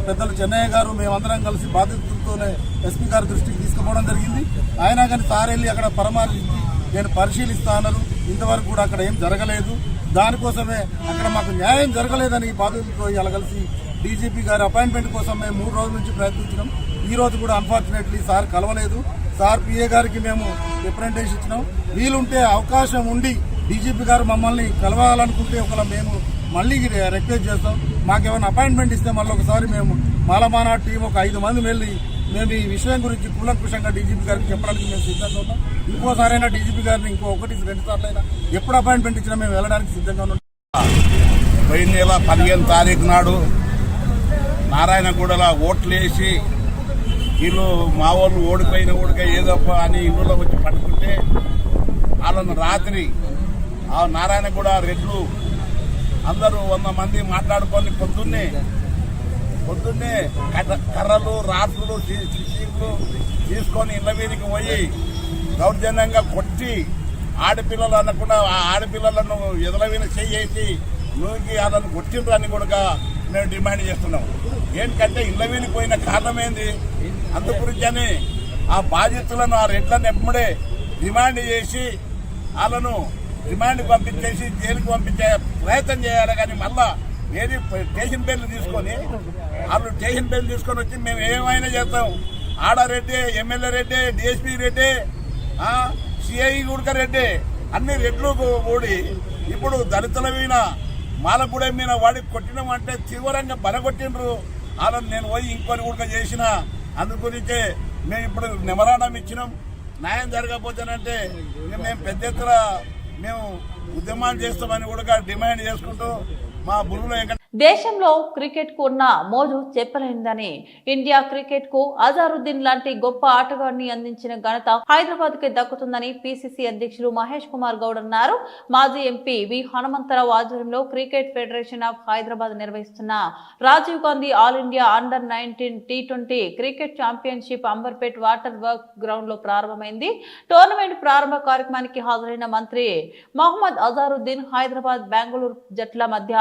పెద్దలు చెన్నయ్య గారు మేమందరం కలిసి బాధితులతోనే ఎస్పీ గారి దృష్టికి తీసుకుపోవడం జరిగింది. అయినా కానీ సార్ వెళ్ళి అక్కడ పరామర్శించి నేను పరిశీలిస్తా అన్నారు. ఇంతవరకు కూడా అక్కడ ఏం జరగలేదు. దానికోసమే అక్కడ మాకు న్యాయం జరగలేదని బాధితులతో ఇలా కలిసి డీజీపీ గారి అపాయింట్మెంట్ కోసం మేము 3 రోజుల నుంచి ప్రయత్నించినాం. ఈ రోజు కూడా అన్ఫార్చునేట్లీ సార్ కలవలేదు. సార్ పిఏ గారికి మేము రిప్రజెంటేషన్ ఇచ్చినాం. వీలుంటే అవకాశం ఉండి డీజీపీ గారు మమ్మల్ని కలవాలనుకుంటే ఒకవేళ మేము మళ్ళీ రిక్వెస్ట్ చేస్తాం. మాకేమైనా అపాయింట్మెంట్ ఇస్తే మళ్ళీ ఒకసారి మేము మాలమానా టీం ఒక 5 మంది వెళ్ళి మేము ఈ విషయం గురించి కూలంకుషంగా డీజీపీ గారికి చెప్పడానికి మేము సిద్ధంగా ఉన్నాం. ఇంకోసారైనా డీజీపీ గారిని 1-2 సార్లు అయినా ఎప్పుడు అపాయింట్మెంట్ ఇచ్చినా మేము వెళ్ళడానికి సిద్ధంగా ఉన్నాం. పోయిన నెల 15వ తారీఖు నాడు నారాయణగూడలో ఓట్లు వేసి వీళ్ళు మా వాళ్ళు ఓడిపోయిన ఏదప్ప అని ఇళ్ళలో వచ్చి పట్టుకుంటే వాళ్ళను రాత్రి ఆ నారాయణగూడ రెడ్లు అందరూ 100 మంది మాట్లాడుకొని పొద్దున్నే కర్రలు, రాట్లు, చీపులు తీసుకొని ఇళ్ల మీదకి పోయి దౌర్జన్యంగా కొట్టి ఆడపిల్లలు అనకుండా ఆ ఆడపిల్లలను ఎదల మీద చేసి నూకి వాళ్ళని కొట్టిండ్రు అని కూడా మేము డిమాండ్ చేస్తున్నాం. ఏంటంటే ఇళ్ల మీదకి పోయిన కారణం ఏంది, అందుగురించని ఆ బాధితులను ఆ రెడ్లను ఎప్పుడే డిమాండ్ చేసి వాళ్ళను రిమాండ్కి పంపించేసి జైలుకి పంపించే ప్రయత్నం చేయాలి. కానీ మళ్ళా ఏది స్టేషన్ బెయిల్ తీసుకొని వాళ్ళు స్టేషన్ బెయిల్ తీసుకొని వచ్చి మేము ఏమైనా చేస్తాం, ఆడ Reddy, MLA Reddy, DSP Reddy, CI గుడక రెడ్డి, అన్ని రెడ్లు కూడి ఇప్పుడు దళితుల మీద మాలగూడెం మీద వాడి కొట్టినామంటే తీవ్రంగా బలగొట్టిండ్రు. వాళ్ళని నేను పోయి ఇంక్వైరీ కూడా చేసిన. అందు గురించే మేము ఇప్పుడు మెమరాండం ఇచ్చినాం. న్యాయం జరగకపోతేనంటే మేము పెద్ద ఎత్తున మేము ఉద్యమాలు చేస్తామని కూడా డిమాండ్ చేసుకుంటూ మా బుర్రలో దేశంలో క్రికెట్ కు ఉన్న మోజు చెప్పలేనిదని ఇండియా క్రికెట్ కు అజారుద్దీన్ లాంటి గొప్ప ఆటగాడిని అందించిన ఘనత హైదరాబాద్ కి దక్కుతుందని పిసిసి అధ్యక్షులు మహేష్ కుమార్ గౌడ్ అన్నారు. మాజీ ఎంపీ వి హనుమంతరావు ఆధ్వర్యంలో క్రికెట్ ఫెడరేషన్ ఆఫ్ హైదరాబాద్ నిర్వహిస్తున్న Rajiv Gandhi all India under nineteen T20 cricket championship Amberpet water work ground లో ప్రారంభమైంది. టోర్నమెంట్ ప్రారంభ కార్యక్రమానికి హాజరైన మంత్రి మహమ్మద్ అజారుద్దీన్ హైదరాబాద్ బెంగళూరు జట్ల మధ్య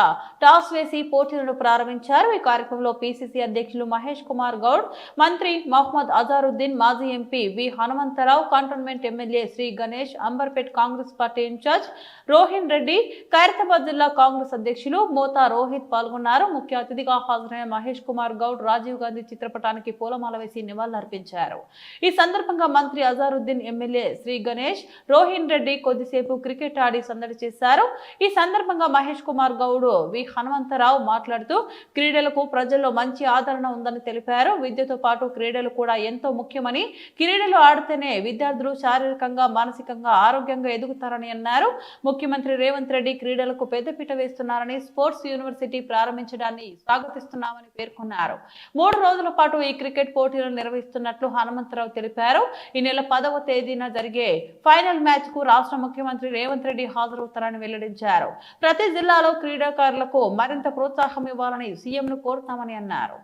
టాస్ వేసి పోటీలను ప్రారంభించారు. ఈ కార్యక్రమంలో పిసిసి అధ్యక్షులు మహేష్ కుమార్ గౌడ్, మంత్రి మహమ్మద్ అజారుద్దీన్, మాజీ MP V Hanumantharao, cantonment MLA Sri Ganesh, Amberpet Congress party incharge Rohin Reddy, Khairatabad జిల్లా కాంగ్రెస్ అధ్యక్షులు మోతా రోహిత్ పాల్గొన్నారు. ముఖ్య అతిథిగా హాజరైన మహేష్ కుమార్ గౌడ్ రాజీవ్ గాంధీ చిత్రపటానికి పూలమాల వేసి నివాళులర్పించారు. ఈ సందర్భంగా మంత్రి అజారుద్దీన్, ఎమ్మెల్యే శ్రీ గణేష్, రోహిన్ రెడ్డి కొద్దిసేపు క్రికెట్ ఆడి సందడి చేశారు. ఈ సందర్భంగా మహేష్ కుమార్ గౌడ్, వి హనుమంతరావు మాట్లాడుతూ క్రీడలకు ప్రజల్లో మంచి ఆదరణ ఉందని తెలిపారు. విద్యతో పాటు క్రీడలు కూడా ఎంతో ముఖ్యమని, క్రీడలు ఆడితేనే విద్యార్థులు శారీరకంగా, మానసికంగా ఆరోగ్యంగా ఎదుగుతారని అన్నారు. ముఖ్యమంత్రి రేవంత్ రెడ్డి క్రీడలకు పెద్దపీట వేస్తున్నారని, స్పోర్ట్స్ యూనివర్సిటీ ప్రారంభించడాన్ని స్వాగతిస్తున్నామని పేర్కొన్నారు. 3 రోజుల పాటు ఈ క్రికెట్ పోటీలను నిర్వహిస్తున్నట్లు హనుమంతరావు తెలిపారు. ఈ నెల 10వ తేదీన జరిగే ఫైనల్ మ్యాచ్ కు రాష్ట్ర ముఖ్యమంత్రి రేవంత్ రెడ్డి హాజరవుతారని వెల్లడించారు. ప్రతి జిల్లాలో క్రీడాకారులకు మరింత ప్రోత్సాహం ఇవ్వాలని సీఎంను కోరుతామని అన్నారు.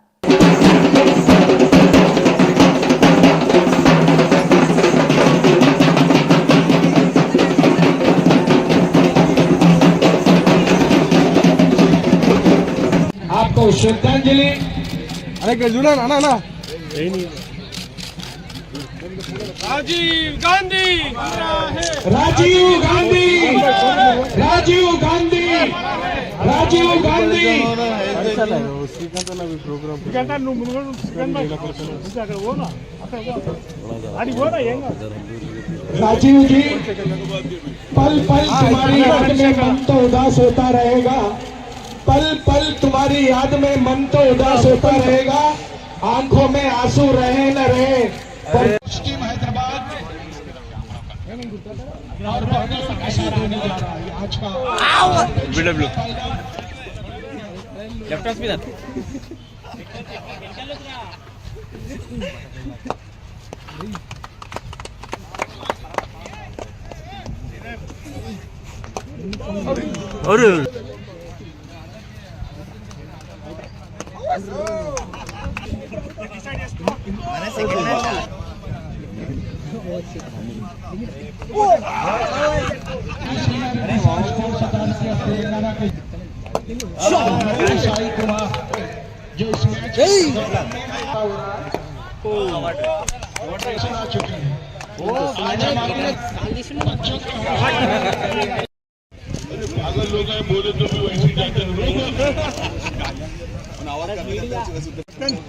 आपको श्रद्धांजलि अरे जुड़ा ना ना राजीव गांधी राजीव गांधी राजीव गांधी राजीव गांधी राजीव जी पल पल तुम्हारी याद में मन तो उदास होता रहेगा, पल पल तुम्हारी याद में मन तो उदास होता रहेगा, आंखों में आंसू रहे न रहे पर टीम हैदराबाद और ऐसा होने जा रहा है आज का लैपटॉप भी और जो इस मैच आ चुके हैं वो आज हमारे बच्चों अगर लोग बोले तो भी वैसे जाते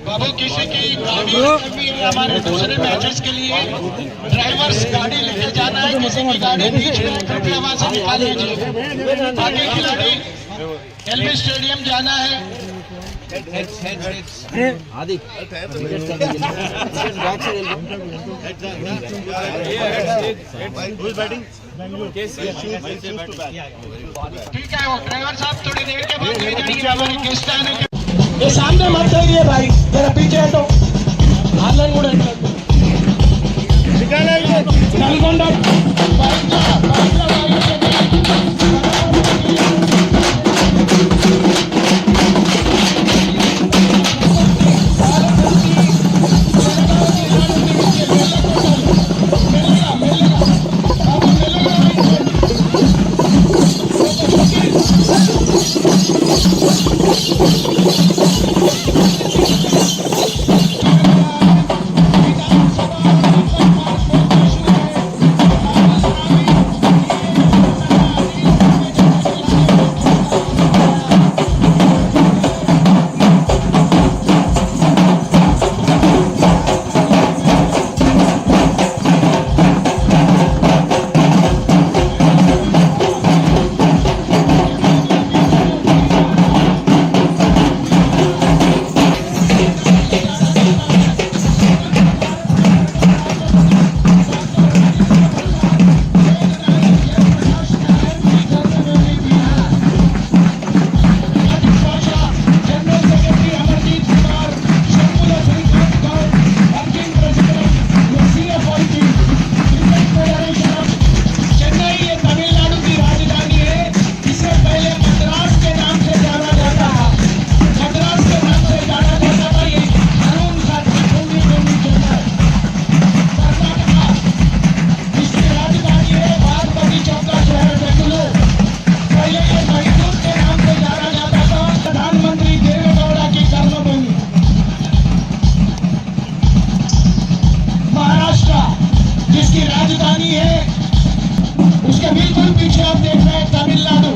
बाबू किसी की गाड़ी हमारे दूसरे मैचेस के लिए ड्राइवर्स गाड़ी लेके जाना है, किसी की गाड़ी बीच में कृपया वहां से निकाल लीजिए। आगे खिलाड़ी एलबी स्टेडियम जाना है। आदि ठीक है, वो ड्राइवर साहब थोड़ी देर के बाद ले जाएंगे हमारे गेस्ट आने के। ये सामने मत जाइए भाई, जरा पीछे हटो। आलन गुड़ नलगोंडा तरफ देख रहे हैं तमिलनाडु,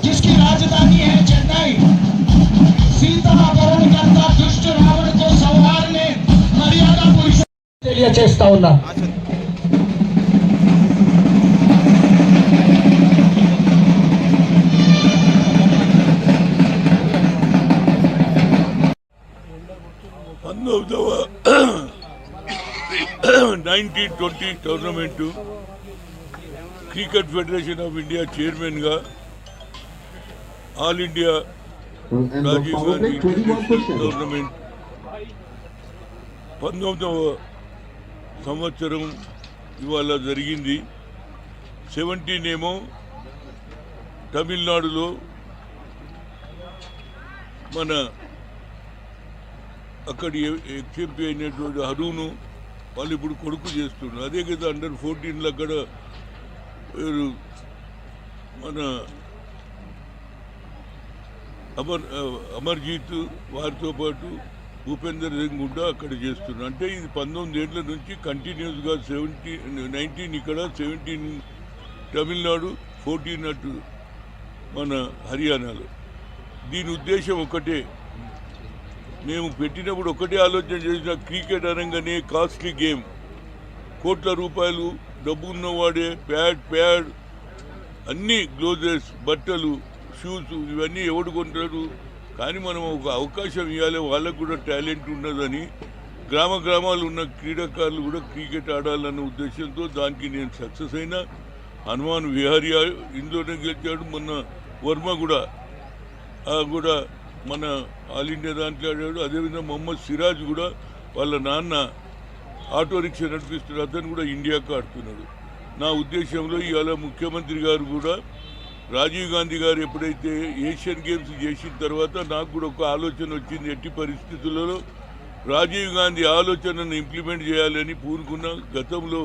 जिसकी राजधानी है चेन्नई। सीता अपहरणकर्ता दुष्ट रावण को संहारने मर्यादा पुरुषों తెలియచేస్తా ఉన్నా। of the 1920 tournament Cricket Federation of India chairman ga All India Rajiv Gandhi tournament 19వ సంవత్సరం ఇవాళ జరిగింది. 17 ఏమో తమిళనాడులో మన అక్కడి ఎక్స్ఎంపీ అయినటువంటి హరును వాళ్ళు ఇప్పుడు కొడుకు చేస్తున్నారు. అదే కదా అండర్ 14లో అక్కడ మన అమర్జీత్ వారితో పాటు భూపేందర్ సింగ్ కూడా అక్కడ చేస్తున్నారు. అంటే ఇది 19 ఏళ్ల నుంచి కంటిన్యూస్గా 19 ఇక్కడ 17 తమిళనాడు 14 అటు మన హర్యానాలో. దీని ఉద్దేశం ఒకటే, మేము పెట్టినప్పుడు ఒకటే ఆలోచన చేసిన, క్రికెట్ అనగానే కాస్ట్లీ గేమ్, కోట్ల రూపాయలు డబ్బు ఉన్నవాడే ప్యాడ్ అన్నీ గ్లోజెస్, బట్టలు, షూస్ ఇవన్నీ ఎవడు కొంటారు? కానీ మనం ఒక అవకాశం ఇవ్వాలి, వాళ్ళకు కూడా టాలెంట్ ఉన్నదని. గ్రామాలు ఉన్న క్రీడాకారులు కూడా క్రికెట్ ఆడాలన్న ఉద్దేశంతో దానికి నేను సక్సెస్ అయినా. హనుమాన్ విహారీ ఇందులోనే గెలిచాడు. మొన్న వర్మ కూడా మన ఆల్ ఇండియా దాంట్లో ఆడాడు. అదేవిధంగా మొహమ్మద్ సిరాజ్ కూడా వాళ్ళ నాన్న ఆటో రిక్షా నడిపిస్తున్నాడు, అతను కూడా ఇండియాకు ఆడుతున్నాడు. నా ఉద్దేశంలో ఇవాళ ముఖ్యమంత్రి గారు కూడా, రాజీవ్ గాంధీ గారు ఎప్పుడైతే ఏషియన్ గేమ్స్ చేసిన తర్వాత నాకు కూడా ఒక ఆలోచన వచ్చింది. ఎట్టి పరిస్థితులలో రాజీవ్ గాంధీ ఆలోచనను ఇంప్లిమెంట్ చేయాలని పూనుకున్న. గతంలో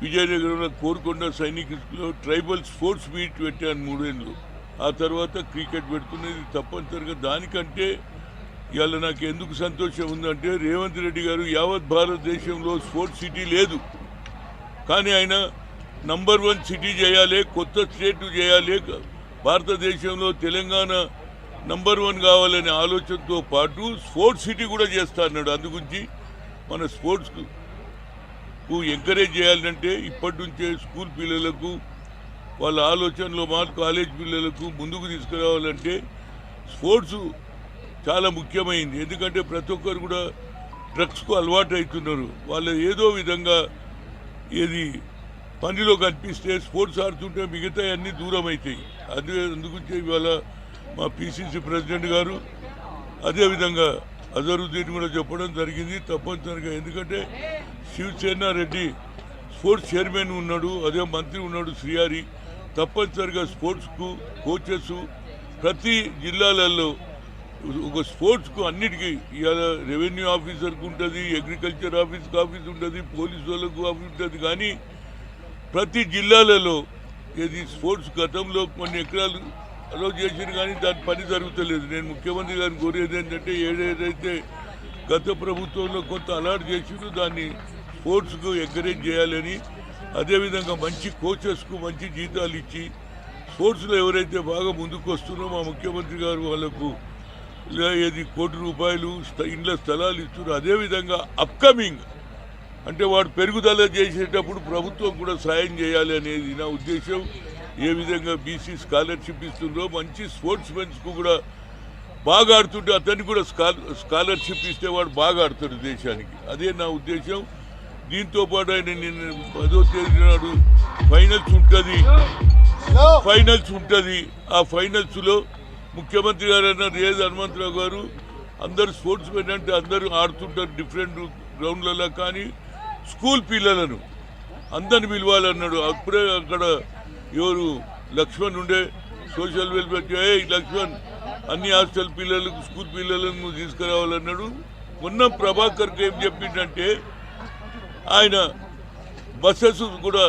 విజయనగరంలో కోరుకొండ సైనిక స్కూల్లో ట్రైబల్ స్పోర్ట్స్ మీట్ పెట్టాను 3 ఏళ్ళు. ఆ తర్వాత క్రికెట్ పెడుతున్నది తప్పనిసరిగా. దానికంటే ఇవాళ నాకు ఎందుకు సంతోషం ఉందంటే, రేవంత్ రెడ్డి గారు యావత్ భారతదేశంలో స్పోర్ట్స్ సిటీ లేదు, కానీ ఆయన నంబర్ 1 సిటీ చేయాలి, కొత్త స్టేట్ చేయాలి, భారతదేశంలో తెలంగాణ నంబర్ 1 కావాలనే ఆలోచనతో పాటు స్పోర్ట్స్ సిటీ కూడా చేస్తా అన్నాడు. అందుగురించి మన స్పోర్ట్స్కు ఎంకరేజ్ చేయాలంటే ఇప్పటి నుంచే స్కూల్ పిల్లలకు వాళ్ళ ఆలోచనలో కాలేజ్ పిల్లలకు ముందుకు తీసుకురావాలంటే స్పోర్ట్స్ చాలా ముఖ్యమైంది. ఎందుకంటే ప్రతి ఒక్కరు కూడా డ్రగ్స్కు అలవాటు అవుతున్నారు. వాళ్ళు ఏదో విధంగా ఏది పనిలో కనిపిస్తే స్పోర్ట్స్ ఆడుతుంటే మిగతా అన్నీ దూరం అవుతాయి. అందుగురించి ఇవాళ మా పిసిసి ప్రెసిడెంట్ గారు అదేవిధంగా అజరుద్దీన్ కూడా చెప్పడం జరిగింది తప్పనిసరిగా. ఎందుకంటే శివసేన రెడ్డి స్పోర్ట్స్ చైర్మన్ ఉన్నాడు, అదే మంత్రి ఉన్నాడు శ్రీహరి. తప్పనిసరిగా స్పోర్ట్స్కు కోచెస్ ప్రతి జిల్లాలలో ఒక స్పోర్ట్స్కు అన్నిటికీ ఇవాళ రెవెన్యూ ఆఫీసర్కి ఉంటుంది, అగ్రికల్చర్ ఆఫీస్ ఉంటుంది, పోలీసు వాళ్ళకు ఆఫీస్ ఉంటుంది. కానీ ప్రతి జిల్లాలలో ఏది స్పోర్ట్స్ గతంలో కొన్ని ఎకరాలు అలో చేసిరు, కానీ దాని పని జరుగుతలేదు. నేను ముఖ్యమంత్రి గారిని కోరేది ఏంటంటే, ఏదైతే గత ప్రభుత్వంలో కొంత అలాట్ చేసిరో దాన్ని స్పోర్ట్స్కు ఎంకరేజ్ చేయాలని, అదేవిధంగా మంచి కోచెస్కు మంచి జీతాలు ఇచ్చి స్పోర్ట్స్లో ఎవరైతే బాగా ముందుకు వస్తున్నారో మా ముఖ్యమంత్రి గారు వాళ్ళకు ఏది ₹1 కోటి ఇండ్ల స్థలాలు ఇస్తున్నారు. అదేవిధంగా అప్కమింగ్ అంటే వాడు పెరుగుదల చేసేటప్పుడు ప్రభుత్వం కూడా సాయం చేయాలి అనేది నా ఉద్దేశం. ఏ విధంగా బీసీ స్కాలర్షిప్ ఇస్తుందో మంచి స్పోర్ట్స్ మెన్స్కు కూడా బాగా ఆడుతుంటే అతనికి కూడా స్కాలర్షిప్ ఇస్తే వాడు బాగా ఆడుతాడు దేశానికి. అదే నా ఉద్దేశం. దీంతో పాటు ఆయన నిన్న 10వ తేదీ నాడు ఫైనల్స్ ఉంటుంది. ఆ ఫైనల్స్లో ముఖ్యమంత్రి గారు అన్నారు, రేజ్ హనుమంతరావు గారు, అందరు స్పోర్ట్స్ మెన్ అంటే అందరూ ఆడుతుంటారు డిఫరెంట్ గ్రౌండ్లలో, కానీ స్కూల్ పిల్లలను అందరిని పిలవాలన్నాడు. అప్పుడే అక్కడ ఎవరు లక్ష్మణ్ ఉండే సోషల్ వెల్ఫేర్, లక్ష్మణ్ అన్ని హాస్టల్ పిల్లలకు స్కూల్ పిల్లలను తీసుకురావాలన్నాడు. మొన్న ప్రభాకర్కి ఏం చెప్పిండంటే, ఆయన బస్సెస్ కూడా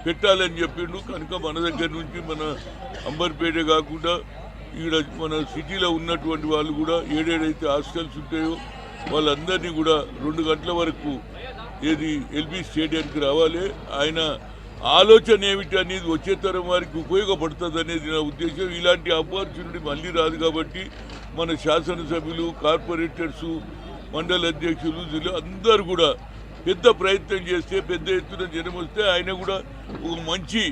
పెట్టాలని చెప్పిండు. కనుక మన దగ్గర నుంచి మన అంబర్పేట కాకుండా ఇక్కడ మన సిటీలో ఉన్నటువంటి వాళ్ళు కూడా ఏడేడైతే హాస్టల్స్ ఉంటాయో వాళ్ళందరినీ కూడా 2 గంటల వరకు ఏది ఎల్బీ స్టేడియంకి రావాలి. ఆయన ఆలోచన ఏమిటి అనేది వచ్చే తరం వారికి ఉపయోగపడుతుంది అనేది నా ఉద్దేశం. ఇలాంటి ఆపర్చునిటీ మళ్ళీ రాదు కాబట్టి మన శాసనసభ్యులు, కార్పొరేటర్సు, మండల అధ్యక్షులు, జిల్లా అందరూ కూడా పెద్ద ప్రయత్నం చేస్తే పెద్ద ఎత్తున జనం వస్తే ఆయన కూడా ఒక మంచి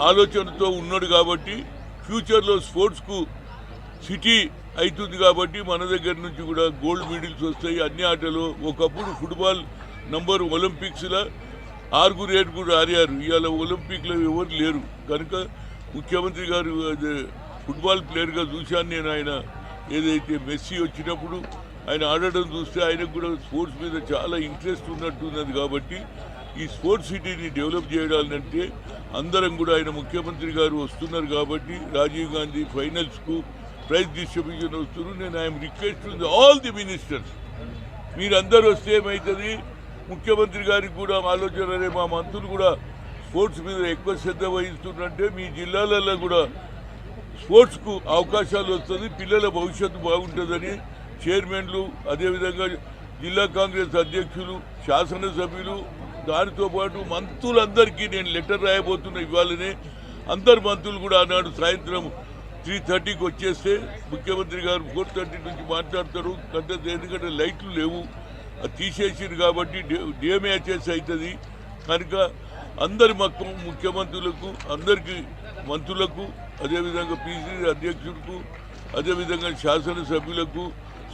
ఆలోచనతో ఉన్నాడు కాబట్టి ఫ్యూచర్లో స్పోర్ట్స్కు సిటీ అవుతుంది కాబట్టి మన దగ్గర నుంచి కూడా గోల్డ్ మెడల్స్ వస్తాయి అన్ని ఆటలు. ఒకప్పుడు ఫుట్బాల్ నంబర్ ఒలింపిక్స్లో 6-7 ఆడారు. ఇవాళ ఒలింపిక్లో ఎవరు లేరు కనుక ముఖ్యమంత్రి గారు ఫుట్బాల్ ప్లేయర్గా చూశాను నేను. ఆయన ఏదైతే మెస్సీ వచ్చినప్పుడు ఆయన ఆడడం చూస్తే ఆయనకు కూడా స్పోర్ట్స్ మీద చాలా ఇంట్రెస్ట్ ఉన్నట్టున్నది కాబట్టి ఈ స్పోర్ట్స్ సిటీని డెవలప్ చేయడాలంటే అందరం కూడా ఆయన ముఖ్యమంత్రి గారు వస్తున్నారు కాబట్టి రాజీవ్ గాంధీ ఫైనల్స్కు ప్రైజ్ డిస్ట్రిబ్యూషన్ వస్తున్నారు. నేను I'm request all the ministers, మీరందరూ వస్తే ఏమవుతుంది, ముఖ్యమంత్రి గారికి కూడా ఆలోచన, మా మంత్రులు కూడా స్పోర్ట్స్ మీద ఎక్కువ శ్రద్ధ వహిస్తుంటే మీ జిల్లాలలో కూడా స్పోర్ట్స్కు అవకాశాలు వస్తుంది, పిల్లల భవిష్యత్తు బాగుంటుందని చైర్మన్లు, అదేవిధంగా జిల్లా కాంగ్రెస్ అధ్యక్షులు, శాసనసభ్యులు, దానితో పాటు మంత్రులందరికీ నేను లెటర్ రాయబోతున్నా ఇవ్వాలనే. అందరు మంత్రులు కూడా ఆనాడు సాయంత్రం 3:30కి వచ్చేస్తే ముఖ్యమంత్రి గారు 4:30 నుంచి మాట్లాడతారు. ఎందుకంటే లైట్లు లేవు, అది తీసేసారు కాబట్టి డే మ్యాచెస్ అవుతుంది కనుక అందరి ముఖ్యమంత్రులకు, అందరికీ మంత్రులకు, అదేవిధంగా పిసిసి అధ్యక్షులకు, అదేవిధంగా శాసనసభ్యులకు,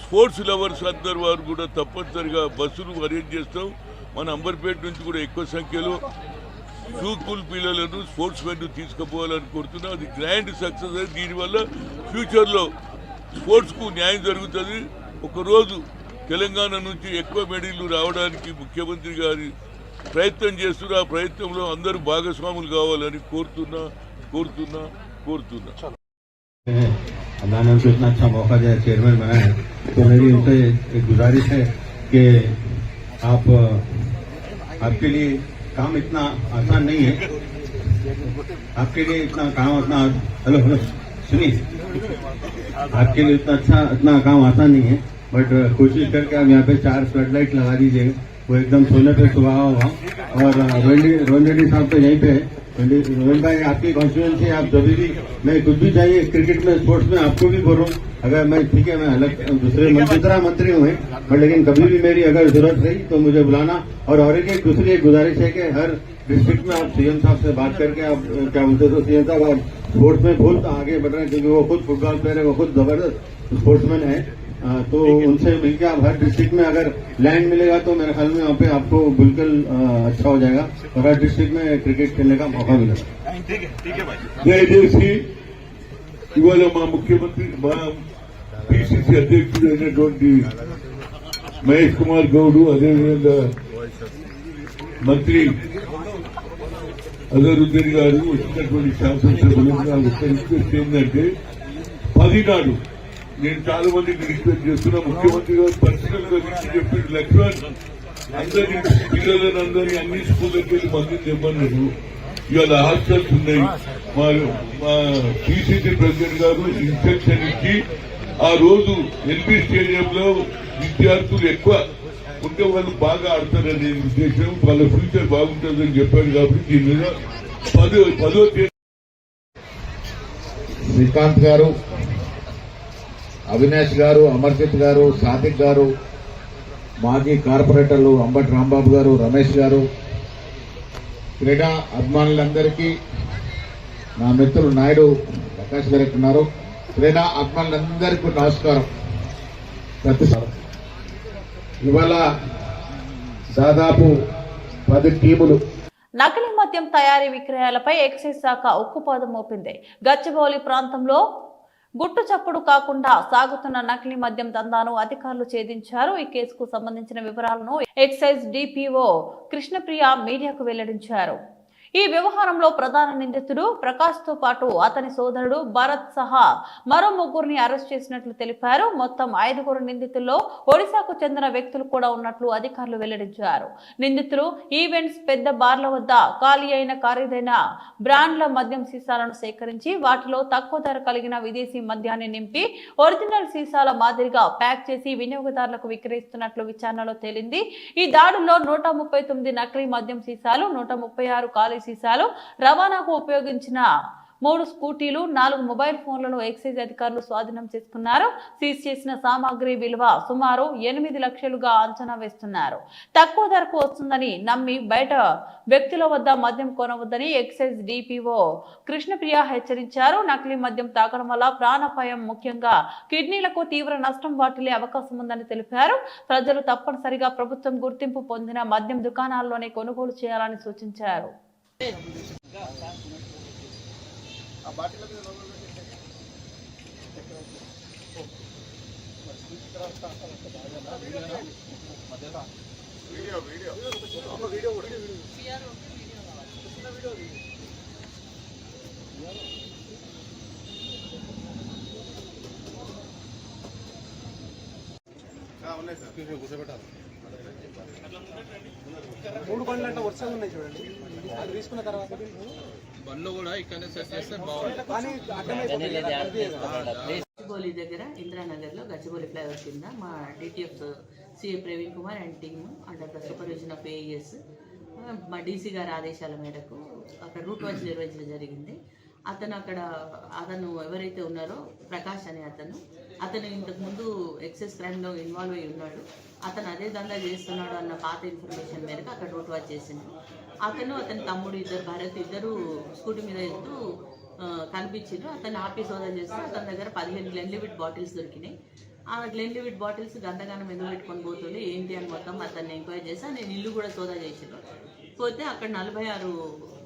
స్పోర్ట్స్ లవర్స్ అందరు వారు కూడా తప్పనిసరిగా బస్సులు అరేంజ్ చేస్తాం. మన అంబర్పేట నుంచి కూడా ఎక్కువ సంఖ్యలో స్కూల్ పిల్లలను స్పోర్ట్స్ మెన్ తీసుకుపోవాలని కోరుతున్నాం. అది గ్రాండ్ సక్సెస్ అయ్యి దీనివల్ల ఫ్యూచర్లో స్పోర్ట్స్కు న్యాయం జరుగుతుంది. ఒకరోజు తెలంగాణ నుంచి ఎక్కువ మెడీలు రావడానికి ముఖ్యమంత్రి గారి ప్రయత్నం చేస్తున్న ఆ ప్రయత్నంలో అందరూ భాగస్వాములు కావాలని కోరుతున్నా. अल्लाह ने उनको इतना अच्छा मौका दिया, चेयरमैन बनाया, तो मेरी उनसे एक गुजारिश है कि आपके लिए काम इतना आसान नहीं है, आपके लिए इतना काम इतना हेलो सुनिए, आपके लिए इतना काम आसान नहीं है, बट कोशिश करके आप यहाँ पे 4 फ्लड लाइट लगा दीजिएगा, वो एकदम सोने पे सुबह होगा. और रोहन रेड्डी साहब तो यहीं पे है. रोहन भाई आपकी कॉन्स्टिट्यूएंसी, आप जब भी मैं कुछ भी चाहिए क्रिकेट में, स्पोर्ट्स में, आपको भी बोल रहा हूँ. अगर मैं ठीक है, मैं अलग दूसरा मंत्री हूँ बट लेकिन कभी भी मेरी अगर जरूरत रही तो मुझे बुलाना. और एक दूसरी एक गुजारिश है कि हर डिस्ट्रिक्ट में आप सीएम साहब से बात करके आप क्या बोलते तो सीएम साहब आप स्पोर्ट्स में बहुत आगे बढ़ रहे हैं क्योंकि वो खुद फुटबॉल प्लेयर है, वो खुद जबरदस्त स्पोर्ट्समैन है. तो उनसे मिलकर आप हर डिस्ट्रिक्ट में अगर लैंड मिलेगा तो मेरे ख्याल में वहाँ पे आपको बिल्कुल अच्छा हो जाएगा और हर डिस्ट्रिक्ट में क्रिकेट खेलने का मौका मिलेगा. దయచేసి ఇవాళ మా ముఖ్యమంత్రి, మా పిసిసి అధ్యక్షుడు అయినటువంటి మహేష్ కుమార్ గౌడ్, అదేవిధంగా మంత్రి అజరుద్దీన్ గారు, వచ్చినటువంటి శాసనసభ్యులు రిక్వెస్ట్ ఏంటంటే 10 నాడు నేను చాలా మందికి రిక్వెస్ట్ చేస్తున్నా. ముఖ్యమంత్రి గారు పర్సనల్ గా విషయం చెప్పి లక్ష్మణ్ అందరినీ పిల్లలను అందరినీ అన్ని స్కూళ్ళకి వెళ్ళి మందిని తెమ్మన్నారు. ఇవాళ హాస్టల్స్ ఉన్నాయి. మా పిసిసి ప్రెసిడెంట్ గారు ఇన్స్ట్రక్షన్ ఇచ్చి ఆ రోజు ఎల్బీ స్టేడియంలో విద్యార్థులు ఎక్కువ ఉంటే వాళ్ళు బాగా ఆడతారనే ఉద్దేశం, వాళ్ళ ఫ్యూచర్ బాగుంటుందని చెప్పారు కాబట్టి దీని మీద 10వ తేదీ శ్రీకాంత్ గారు, అవినాష్ గారు, అమర్జిత్ గారు, సాదిక్ గారు, మాజీ కార్పొరేటర్లు అంబటి రాంబాబు గారు, రమేష్ గారు, క్రీడా అభిమానులందరికీ, నా మిత్రులు నాయుడు ప్రకాష్ గారు ఉన్నారు, క్రీడా అభిమానులందరికీ నమస్కారం. ఇవాళ దాదాపు 10 టీములు నకిలీ మద్యం తయారీ విక్రయాలపై ఎక్సైజ్ శాఖ ఉక్కుపాదం మోపింది. గచ్చిబౌలి ప్రాంతంలో గుట్టు చప్పుడు కాకుండా సాగుతున్న నకిలీ మద్యం దందాను అధికారులు ఛేదించారు. ఈ కేసుకు సంబంధించిన వివరాలను ఎక్సైజ్ డిపిఓ కృష్ణప్రియ మీడియాకు వెల్లడించారు. ఈ వ్యవహారంలో ప్రధాన నిందితుడు ప్రకాష్ తో పాటు అతని సోదరుడు భరత్ సహా మరో 3గురిని అరెస్ట్ చేసినట్లు తెలిపారు. మొత్తం 5గురు నిందితుల్లో ఒడిశాకు చెందిన వ్యక్తులు కూడా ఉన్నట్లు అధికారులు వెల్లడించారు. నిందితులు ఈవెంట్స్, పెద్ద బార్ల వద్ద ఖాళీ అయిన ఖరీదైన బ్రాండ్ల మద్యం సీసాలను సేకరించి వాటిలో తక్కువ ధర కలిగిన విదేశీ మద్యాన్ని నింపి ఒరిజినల్ సీసాల మాదిరిగా ప్యాక్ చేసి వినియోగదారులకు విక్రయిస్తున్నట్లు విచారణలో తేలింది. ఈ దాడుల్లో 139 నకిలీ మద్యం సీసాలు, 136 ఖాళీ సీసాలు, రవాణాకు ఉపయోగించిన 3 స్కూటీలు, 4 మొబైల్ ఫోన్లను ఎక్సైజ్ అధికారులు స్వాధీనం చేసుకున్నారు. సీజ్ చేసిన సామాగ్రి విలువ సుమారు 8 లక్షలుగా అంచనా వేస్తున్నారు. తక్కువ ధరకు వస్తుందని నమ్మి బయట వ్యక్తుల వద్ద మద్యం కొనవద్దని ఎక్సైజ్ డిపిఓ కృష్ణప్రియ హెచ్చరించారు. నకిలీ మద్యం తాగడం వల్ల ప్రాణాపాయం, ముఖ్యంగా కిడ్నీలకు తీవ్ర నష్టం వాటిల్లే అవకాశం ఉందని తెలిపారు. ప్రజలు తప్పనిసరిగా ప్రభుత్వం గుర్తింపు పొందిన మద్యం దుకాణాల్లోనే కొనుగోలు చేయాలని సూచించారు. మూడు బండ్లు అంటే వరుసగా ఉన్నాయి చూడండి. అది తీసుకున్న తర్వాత బండ్లు కూడా ఇక్కడనే సెట్ చేస్తే బాగుంటుంది. గచ్చిబౌలి దగ్గర ఇందిరానగర్లో గచ్చిబౌలి ఫ్లైఓవర్ కింద మా DTF CA Praveen Kumar and team under the supervision of AES మా డీసీ గారి ఆదేశాల మేరకు అక్కడ రూట్ వాచ్ నిర్వహించడం జరిగింది. అతను ఎవరైతే ఉన్నారో ప్రకాష్ అనే అతను ఇంతకుముందు ఎక్సెస్ క్రైమ్లో ఇన్వాల్వ్ అయి ఉన్నాడు. అతను అదే దందా చేస్తున్నాడు అన్న పాత ఇన్ఫర్మేషన్ మేరకు అక్కడ రూట్ వాచ్ చేసింది. అతని తమ్ముడు భారత్ ఇద్దరు స్కూటీ మీద వెళ్తూ కనిపించారు. అతను ఆపి సోదా చేస్తే అతని దగ్గర 15 గ్లెన్లివిట్ బాటిల్స్ దొరికినాయి. ఆ గ్లెన్లివిట్ బాటిల్స్ గంటగానం ఎందుకు పెట్టుకొని పోతుండే ఏంటి అని మొత్తం అతన్ని ఎంక్వైరీ చేసి నేను ఇల్లు కూడా సోదా చేసాను. పోతే అక్కడ 46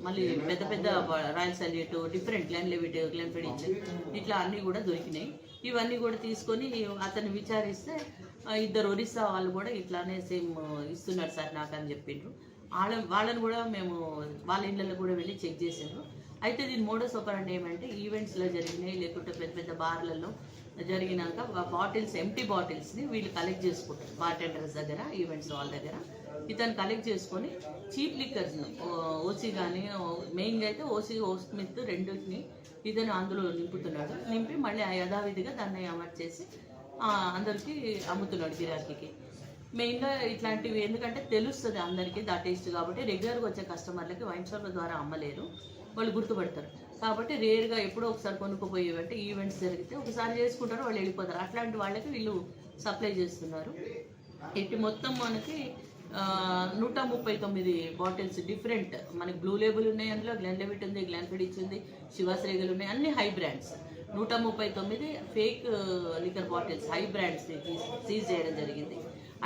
మళ్ళీ పెద్ద పెద్ద రాయల్ సల్యూట్, డిఫరెంట్ గ్లెన్లివిట్, గ్లెన్ఫిడిచ్ ఇట్లా అన్నీ కూడా దొరికినాయి. ఇవన్నీ కూడా తీసుకొని అతన్ని విచారిస్తే 2 ఒరిస్సా వాళ్ళు కూడా ఇట్లానే సేమ్ ఇస్తున్నారు సార్ నాకు అని చెప్పిండ్రు. వాళ్ళని కూడా మేము వాళ్ళ ఇళ్ళల్లో కూడా వెళ్ళి చెక్ చేసాము. అయితే దీని మోడస్ ఆపరెండి ఏమంటే ఈవెంట్స్లో జరిగినాయి, లేకుంటే పెద్ద పెద్ద బార్లలో జరిగినాక బాటిల్స్, ఎంటీ బాటిల్స్ని వీళ్ళు కలెక్ట్ చేసుకుంటారు బార్టెండర్స్ దగ్గర, ఈవెంట్స్ వాళ్ళ దగ్గర. ఇతను కలెక్ట్ చేసుకొని చీప్ లిక్కర్స్ని ఓసీ కానీ మెయిన్గా అయితే ఓసీ, ఓస్మిత్ రెండింటిని ఇతను అందులో నింపుతున్నాడు. నింపి మళ్ళీ యథావిధిగా దాన్ని అమర్చేసి అందరికీ అమ్ముతున్నాడు గిరాకీకి. మెయిన్గా ఇట్లాంటివి ఎందుకంటే తెలుస్తుంది అందరికీ దా టేస్ట్ కాబట్టి రెగ్యులర్గా వచ్చే కస్టమర్లకి వైన్ షాప్ల ద్వారా అమ్మలేరు, వాళ్ళు గుర్తుపడతారు. కాబట్టి రేర్గా ఎప్పుడో ఒకసారి కొనుక్కోపోయేవంటే ఈవెంట్స్ జరిగితే ఒకసారి చేసుకుంటారు, వాళ్ళు వెళ్ళిపోతారు. అట్లాంటి వాళ్ళకి వీళ్ళు సప్లై చేస్తున్నారు. ఇటు మొత్తం మనకి 139 బాటిల్స్ డిఫరెంట్, మనకి బ్లూ లేబుల్ ఉన్నాయి, అందులో గ్లెన్లివిట్ ఉంది, గ్లెన్ఫిడిచ్ ఉంది, శివాశ్రేగలు ఉన్నాయి, అన్ని high brands. 139 fake liquor bottles high brands seize చేయడం జరిగింది.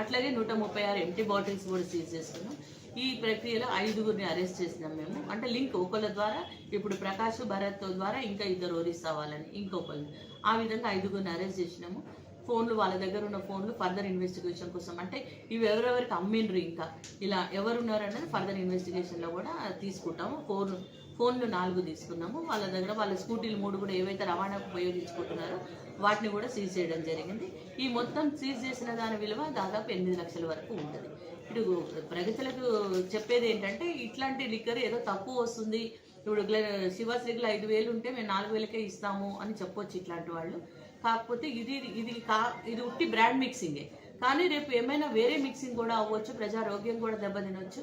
అట్లాగే 136 ఎంటీ బాటిల్స్ కూడా సీజ్ చేస్తున్నాం. ఈ ప్రక్రియలో 5గురిని అరెస్ట్ చేసినాం మేము. అంటే లింక్ ఒకళ్ళ ద్వారా, ఇప్పుడు ప్రకాష్, భరత్ ద్వారా ఇంకా 2 ఒరిస్సా వాళ్ళని ఇంకొకళ్ళు, ఆ విధంగా 5గురిని అరెస్ట్ చేసినాము. ఫోన్లు, వాళ్ళ దగ్గర ఉన్న ఫోన్లు ఫర్దర్ ఇన్వెస్టిగేషన్ కోసం, అంటే ఇవి ఎవరెవరికి అమ్మిండ్రు, ఇంకా ఇలా ఎవరున్నారు అనేది ఫర్దర్ ఇన్వెస్టిగేషన్లో కూడా తీసుకుంటాము. ఫోన్లు 4 తీసుకున్నాము. వాళ్ళ దగ్గర వాళ్ళ స్కూటీలు 3 కూడా ఏవైతే రవాణాకు ఉపయోగించుకుంటున్నారో వాటిని కూడా సీజ్ చేయడం జరిగింది. ఈ మొత్తం సీజ్ చేసిన దాని విలువ దాదాపు 8 లక్షల వరకు ఉంటుంది. ఇప్పుడు ప్రగతులకు చెప్పేది ఏంటంటే ఇట్లాంటి లిక్కర్ ఏదో తక్కువ వస్తుంది, ఇప్పుడు శివాశ్రీలో 5,000 ఉంటే మేము 4,000కే ఇస్తాము అని చెప్పొచ్చు ఇట్లాంటి వాళ్ళు. కాకపోతే ఇది ఉట్టి బ్రాండ్ మిక్సింగే, కానీ రేపు ఏమైనా వేరే మిక్సింగ్ కూడా అవ్వచ్చు, ప్రజారోగ్యం కూడా దెబ్బతినొచ్చు,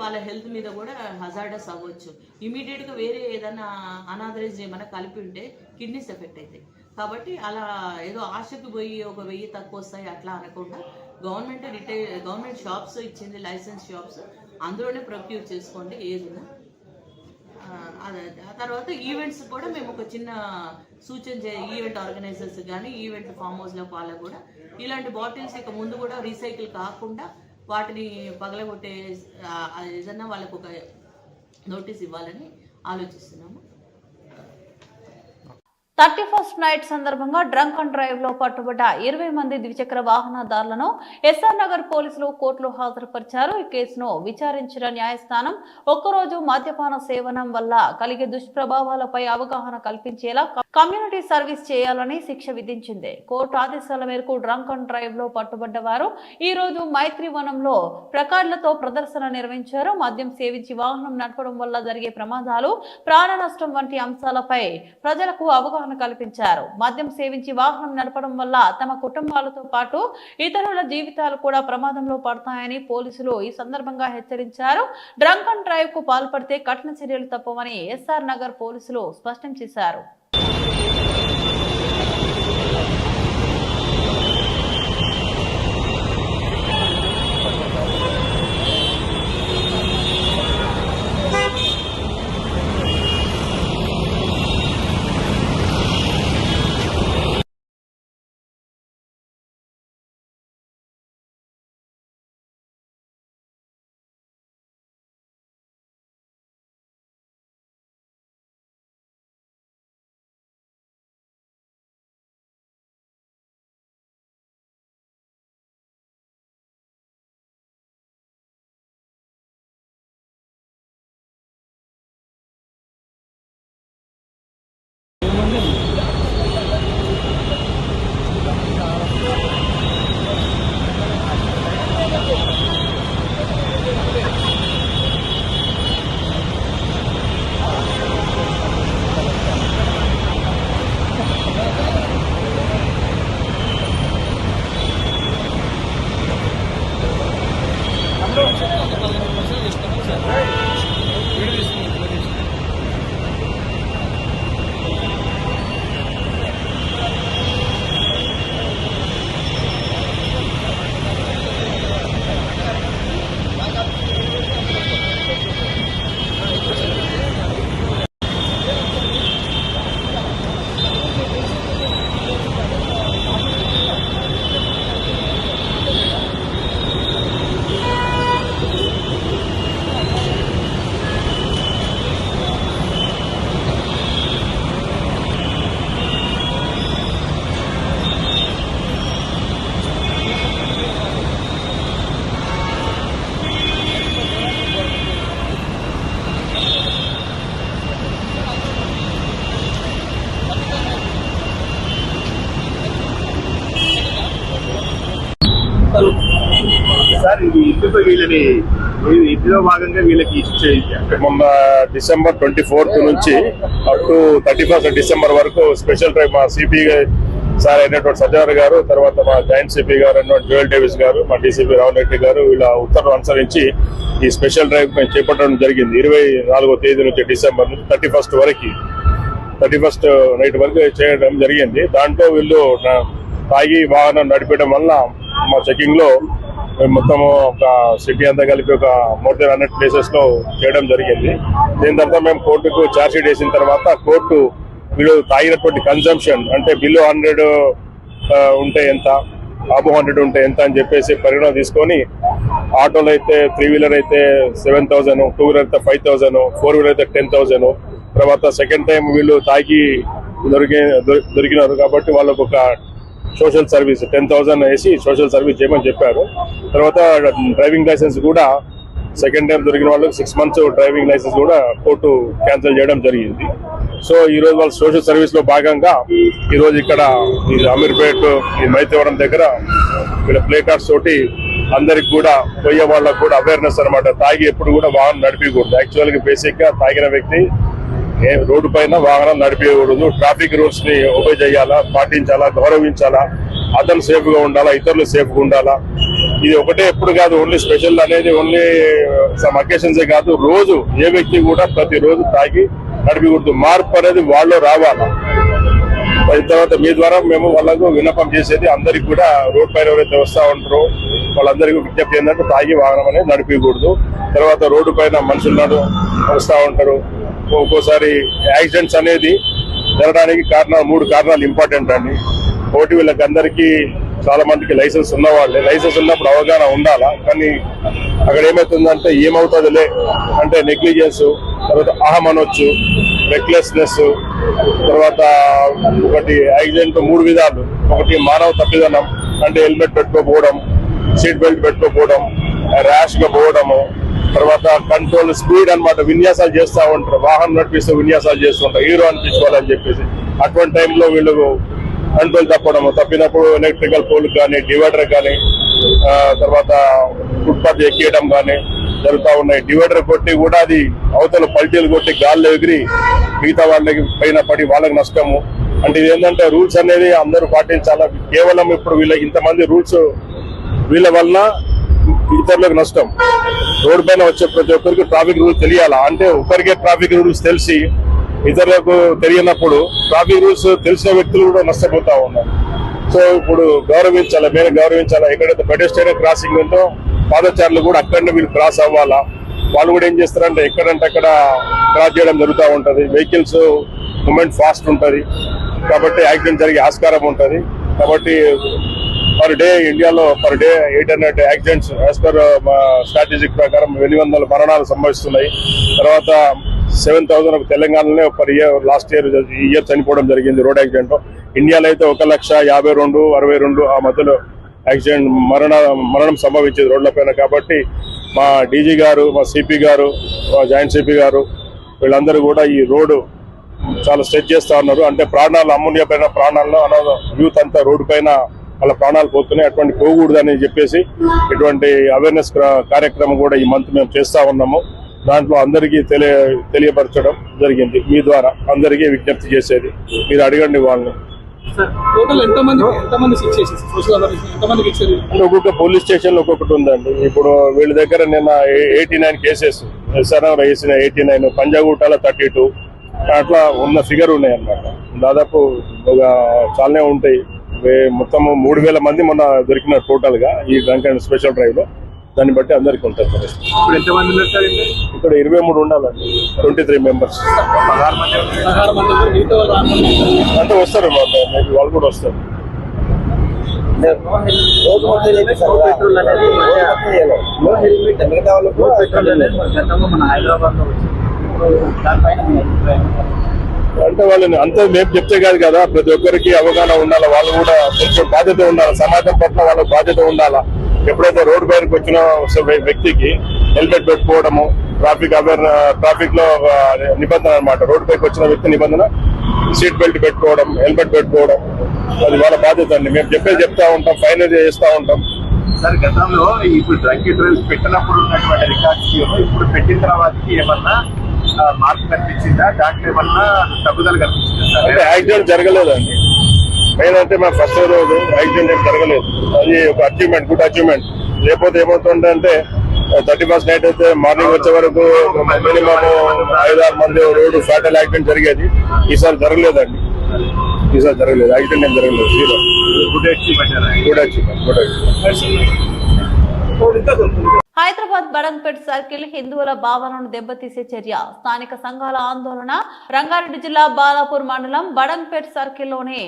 వాళ్ళ హెల్త్ మీద కూడా హజార్డస్ అవ్వచ్చు. ఇమీడియట్గా వేరే ఏదైనా అనాథరైజ్ ఏమైనా కలిపి ఉంటే కిడ్నీస్ ఎఫెక్ట్ అవుతాయి. కాబట్టి అలా ఏదో ఆశకు పోయి ఒక 1000 తక్కువ వస్తాయి అట్లా అనకుండా గవర్నమెంట్ షాప్స్ ఇచ్చింది, లైసెన్స్ షాప్స్, అందులోనే ప్రొక్యూర్ చేసుకోండి ఏదైనా. ఆ తర్వాత ఈవెంట్స్ కూడా మేము ఒక చిన్న సూచన ఈవెంట్ ఆర్గనైజర్స్ కానీ ఈవెంట్ ఫామ్ హౌస్లో వాళ్ళకు కూడా ఇలాంటి బాటిల్స్ ఇక ముందు కూడా రీసైకిల్ కాకుండా వాటిని పగలగొట్టే ఏదన్నా వాళ్ళకు ఒక నోటీస్ ఇవ్వాలని ఆలోచిస్తున్నాము. 31st నైట్ సందర్భంగా డ్రంక్ అండ్ డ్రైవ్ లో పట్టుబడ్డ 20 మంది ద్విచక్ర వాహనదారులను ఎస్ఆర్ నగర్ పోలీసులు కోర్టులో హాజరుపరిచారు. ఈ కేసును విచారించిన న్యాయస్థానం ఒక్కరోజు మద్యపాన సేవనం వల్ల కలిగే దుష్ప్రభావాలపై అవగాహన కల్పించేలా కమ్యూనిటీ సర్వీస్ చేయాలని శిక్ష విధించింది. కోర్టు ఆదేశాల మేరకు డ్రంక్ అండ్ డ్రైవ్ లో పట్టుబడ్డ వారు ఈ రోజు మైత్రివనంలో ప్లకార్డులతో ప్రదర్శన నిర్వహించారు. మద్యం సేవించి వాహనం నడపడం వల్ల జరిగే ప్రమాదాలు, ప్రాణ నష్టం వంటి అంశాలపై ప్రజలకు అవగాహన అవగాహన కల్పించారు. మద్యం సేవించి వాహనం నడపడం వల్ల తమ కుటుంబాలతో పాటు ఇతరుల జీవితాలు కూడా ప్రమాదంలో పడతాయని పోలీసులు ఈ సందర్భంగా హెచ్చరించారు. డ్రంక్ అండ్ డ్రైవ్ కు పాల్పడితే కఠిన చర్యలు తప్పవని ఎస్ఆర్ నగర్ పోలీసులు స్పష్టం చేశారు. సార్ ఇది ఇందుకు వీళ్ళని ఇందులో భాగంగా వీళ్ళకి మొన్న December 24 నుంచి అప్ టు 31st December వరకు స్పెషల్ డ్రైవ్ మా సిపి సార్ అయినటువంటి సజ్జనార్ గారు, తర్వాత మా జాయింట్ సిపి గారు అయినటువంటి జోయల్ డేవిస్ గారు, మా డీసీపీ రావణ్ రెడ్డి గారు వీళ్ళ ఉత్తర్వులు అనుసరించి ఈ స్పెషల్ డ్రైవ్ మేము చేపట్టడం జరిగింది. 24వ తేదీ నుంచి డిసెంబర్ నుంచి 31st వరకు 31st నైట్ వరకు చేయడం జరిగింది. దాంట్లో వీళ్ళు తాగి వాహనం నడిపేయడం వల్ల మా చెకింగ్ లో మొత్తం ఒక సిటీ అంతా కలిపి ఒక మోర్ దెన్ 100 ప్లేసెస్ లో చేయడం జరిగింది. దీని తర్వాత మేము కోర్టుకు ఛార్జ్ షీట్ వేసిన తర్వాత కోర్టు వీళ్ళు తాగినటువంటి కన్సంప్షన్ అంటే బిలో 100 ఉంటే ఎంత, అబో 100 ఉంటే ఎంత అని చెప్పేసి పరిగణన తీసుకొని ఆటోలు అయితే 3 వీలర్ అయితే 7,000, 2 వీలర్ అయితే 5,000, 4 వీలర్ అయితే 10,000. తర్వాత సెకండ్ టైం వీళ్ళు తాగి దొరికినారు కాబట్టి వాళ్ళకు ఒక సోషల్ సర్వీస్ 10,000 వేసి సోషల్ సర్వీస్ చేయమని చెప్పారు. తర్వాత డ్రైవింగ్ లైసెన్స్ కూడా సెకండ్ టైం దొరికిన వాళ్ళకి 6 months డ్రైవింగ్ లైసెన్స్ కూడా కోర్టు క్యాన్సిల్ చేయడం జరిగింది. సో ఈ రోజు వాళ్ళ సోషల్ సర్వీస్ లో భాగంగా ఈ రోజు ఇక్కడ ఈ అమీర్పేట్ ఈ మైతవరం దగ్గర వీళ్ళ ప్లే కార్డ్స్ తోటి అందరికి కూడా పోయే వాళ్ళకు కూడా అవేర్నెస్ అనమాట. తాగి ఎప్పుడు కూడా వాహనం నడిపకూడదు. యాక్చువల్ గా బేసిక్ గా తాగిన వ్యక్తి రోడ్డు పైన వాహనం నడిపేయకూడదు. ట్రాఫిక్ రూల్స్ ని ఒబే చేయాలా, పాటించాలా, గౌరవించాలా, అతను సేఫ్ గా ఉండాలా, ఇతరులు సేఫ్ గా ఉండాలా. ఇది ఒకటే ఎప్పుడు కాదు, ఓన్లీ స్పెషల్ అనేది ఓన్లీ సమ్ అకేషన్సే కాదు, రోజు ఏ వ్యక్తి కూడా ప్రతి రోజు తాగి నడిపకూడదు. మార్పు అనేది వాళ్ళు రావాలా. తర్వాత మీ ద్వారా మేము వాళ్ళకు విన్నపం చేసేది అందరికి కూడా రోడ్ పైన ఎవరైతే వస్తా ఉంటారో వాళ్ళందరికీ విజ్ఞప్తి ఏంటంటే తాగి వాహనం అనేది నడిపకూడదు. తర్వాత రోడ్డు పైన మనుషులు వస్తూ ఉంటారు. ఒక్కోసారి యాక్సిడెంట్స్ అనేది జరగడానికి 3 కారణాలు ఇంపార్టెంట్ అండి. ఒకటి వీళ్ళకి అందరికీ చాలా మందికి లైసెన్స్ ఉన్నవాళ్ళే. లైసెన్స్ ఉన్నప్పుడు అవగాహన ఉండాలా. కానీ అక్కడ ఏమవుతుందంటే ఏమవుతుందిలే అంటే నెగ్లిజెన్స్, తర్వాత అహం అనొచ్చు, రెక్లెస్నెస్, తర్వాత ఒకటి యాక్సిడెంట్ 3 విధాలు. ఒకటి మానవ తప్పిదనం అంటే హెల్మెట్ పెట్టుకోకపోవడం, సీట్ బెల్ట్ పెట్టుకోకపోవడం, ర్యాష్ గా పోవడము, తర్వాత కంట్రోల్ స్పీడ్ అన్నమాట. విన్యాసాలు చేస్తూ ఉంటారు, వాహనం నడిపిస్తూ విన్యాసాలు చేస్తుంటారు హీరో అనిపించుకోవాలని చెప్పేసి. అటువంటి టైంలో వీళ్ళకు కంట్రోల్ తప్పినప్పుడు ఎలక్ట్రికల్ పోల్ కానీ, డివైడర్ కానీ, తర్వాత ఫుట్పాత్ ఎక్కియడం కానీ జరుగుతూ ఉన్నాయి. డివైడర్ కొట్టి కూడా అది అవతల పల్టీలు కొట్టి గాల్లో ఎగిరి మిగతా వాళ్ళకి పైన పడి వాళ్ళకి నష్టము. అంటే ఇది ఏంటంటే రూల్స్ అనేది అందరూ పాటించాలా. కేవలం ఇప్పుడు ఇంతమంది రూల్స్ వీళ్ళ వలన ఇతరులకు నష్టం. రోడ్డు పైన వచ్చే ప్రతి ఒక్కరికి ట్రాఫిక్ రూల్స్ తెలియాలా. అంటే ఒకరికే ట్రాఫిక్ రూల్స్ తెలిసి ఇతరులకు తెలియనప్పుడు ట్రాఫిక్ రూల్స్ తెలిసిన వ్యక్తులు కూడా నష్టపోతా ఉన్నారు. సో ఇప్పుడు గౌరవించాలా, మేము గౌరవించాలా. ఎక్కడైతే పెడెస్ట్రియన్ క్రాసింగ్ ఉందో పాదచారులు కూడా అక్కడనే వీళ్ళు క్రాస్ అవ్వాలా. వాళ్ళు కూడా ఏం చేస్తారంటే ఎక్కడంటే అక్కడ క్రాస్ చేయడం జరుగుతూ ఉంటుంది. వెహికల్స్ మూమెంట్ ఫాస్ట్ ఉంటుంది కాబట్టి యాక్సిడెంట్ జరిగే ఆస్కారం ఉంటుంది. కాబట్టి పర్ డే ఇండియాలో per day 800 accidents as per strategic ప్రకారం 800 మరణాలు సంభవిస్తున్నాయి. తర్వాత 7,000 తెలంగాణలోనే పర్ ఇయర్ లాస్ట్ ఇయర్ చనిపోవడం జరిగింది రోడ్ యాక్సిడెంట్. ఇండియాలో అయితే 1,52,62 62 ఆ మధ్యలో యాక్సిడెంట్ మరణం సంభవించేది రోడ్ల పైన. కాబట్టి మా డీజీ గారు, మా సిపి గారు, మా జాయింట్ సిపి గారు వీళ్ళందరూ కూడా ఈ రోడ్డు చాలా స్ట్రెచ్ చేస్తా ఉన్నారు. అంటే ప్రాణాలు అమూల్యమైన ప్రాణాల్లో యూత్ అంతా రోడ్డు పైన వాళ్ళ ప్రాణాలు పోతున్నాయి. అటువంటి పోకూడదని చెప్పేసి ఇటువంటి అవేర్నెస్ కార్యక్రమం కూడా ఈ మంత్ మేము చేస్తా ఉన్నాము. దాంట్లో అందరికీ తెలియపరచడం జరిగింది. మీ ద్వారా అందరికీ విజ్ఞప్తి చేసేది మీరు అడగండి వాళ్ళని. ఒక్కొక్క పోలీస్ స్టేషన్ లో ఒక్కొక్కటి ఉందండి. ఇప్పుడు వీళ్ళ దగ్గర నిన్న 89 కేసెస్ ఎస్ఆర్ఆర్ వేసిన 89, పంజాగుట్టాల 32 అట్లా ఉన్న ఫిగర్ ఉన్నాయి అన్నమాట. దాదాపు ఒక చాలానే ఉంటాయి. మొత్తం 3,000 మంది మొన్న దొరికిన టోటల్ గా ఈ డ్రంక్ అండ్ స్పెషల్ డ్రైవ్ లో. దాన్ని బట్టి అందరికి ఉంటుంది. ఇక్కడ 23 ఉండాలండి, 23 మెంబర్స్ అంటే వస్తారు. వాళ్ళు కూడా వస్తారు. అంటే వాళ్ళని అంత మేము చెప్తే కాదు కదా, ప్రతి ఒక్కరికి అవగాహన ఉండాలా. వాళ్ళు కూడా కొంచెం బాధ్యత ఉండాలి. సమాజం పట్ల వాళ్ళకి బాధ్యత ఉండాలా. ఎప్పుడైతే రోడ్డు పైనకి వచ్చిన వ్యక్తికి హెల్మెట్ పెట్టుకోవడము, ట్రాఫిక్ లో నిబంధన అనమాట. రోడ్డు పైకి వచ్చిన వ్యక్తి నిబంధన సీట్ బెల్ట్ పెట్టుకోవడం, హెల్మెట్ పెట్టుకోవడం, అది వాళ్ళ బాధ్యత అండి. మేము చెప్తా ఉంటాం, ఫైన్ చేస్తా ఉంటాం. సార్ గతంలో ఇప్పుడు డ్రంక్ డ్రైవ్స్ పెట్టినప్పుడు ఉన్నటువంటి రికార్డ్స్ ఇప్పుడు పెట్టిన తర్వాత ఏమన్నా మార్పు కనిపించిందా? దాంట్లో ఏమన్నా తగ్గుదల కనిపించిందా? అంటే యాక్సిడెంట్ జరగలేదండి. మెయిన్ అంటే మా ఫస్ట్ రోజు యాక్సిడెంట్ ఏం జరగలేదు. అది ఒక అచీవ్మెంట్, గుడ్ అచీవ్మెంట్. లేకపోతే ఏమవుతుందంటే 31st నైట్ అయితే మార్నింగ్ వచ్చే వరకు మినిమం 5-6 మంది రోడ్డు ఫ్యాటల్ యాక్సిడెంట్ జరిగేది. ఈసారి జరగలేదండి. యాక్సిడెంట్ ఏం జరగలేదు. Good achievement. Hyderabad Badangpet circle హిందువుల భావనను దెబ్బతీసే చర్య. స్థానిక సంఘాల ఆందోళన. రంగారెడ్డి జిల్లా బాలాపూర్ మండలం బడంగ్పేట్ సర్కిల్లోని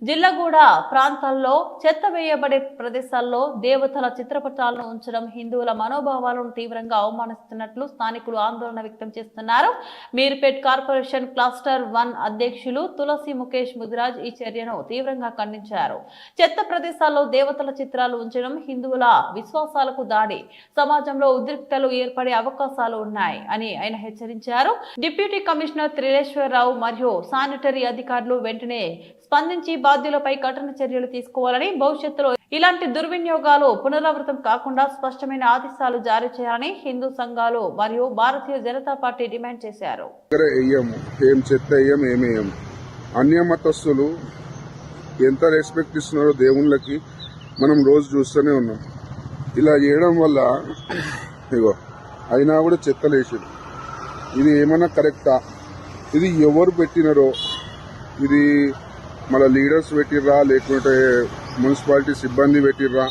జిల్లగూడ ప్రాంతాల్లో చెత్త వేయబడే ప్రదేశాల్లో దేవతల చిత్రపటాలను ఉంచడం హిందువుల మనోభావాలను తీవ్రంగా అవమానిస్తున్నట్లు స్థానికులు ఆందోళన వ్యక్తం చేస్తున్నారు. మీర్పేట్ కార్పొరేషన్ క్లస్టర్ 1 అధ్యక్షులు తులసి ముఖేష్ ముదిరాజ్ ఈ చర్యను తీవ్రంగా ఖండించారు. చెత్త ప్రదేశాల్లో దేవతల చిత్రాలు ఉంచడం హిందువుల విశ్వాసాలకు దాడి. సమాజంలో ఉద్రిక్తలు ఏర్పడే అవకాశాలు ఉన్నాయి అని ఆయన హెచ్చరించారు. డిప్యూటీ కమిషనర్ త్రిలేశ్వరరావు మరియు శానిటరీ అధికారులు వెంటనే స్పందించి బాధ్యులపై కఠిన చర్యలు తీసుకోవాలని, భవిష్యత్తులో ఇలాంటి దుర్వినియోగాలు పునరావృతం కాకుండా స్పష్టమైన ఆదేశాలు జారీ చేయాలని హిందూ సంఘాలు మరియు భారతీయ జనతా పార్టీ డిమాండ్ చేశారు. అన్య మతస్థులు ఎంత రెస్పెక్ట్ ఇస్తున్నారో దేవుళ్ళకి మనం రోజు చూస్తూనే ఉన్నాం. ఇలా చేయడం వల్ల ఇగో అయినా కూడా చెత్తలేసారు. ఇది ఏమన్నా కరెక్టా? ఇది ఎవరు పెట్టినారో, ఇది మన లీడర్స్ పెట్టిర్రా లేకుంటే మున్సిపాలిటీ సిబ్బంది పెట్టిర్రా,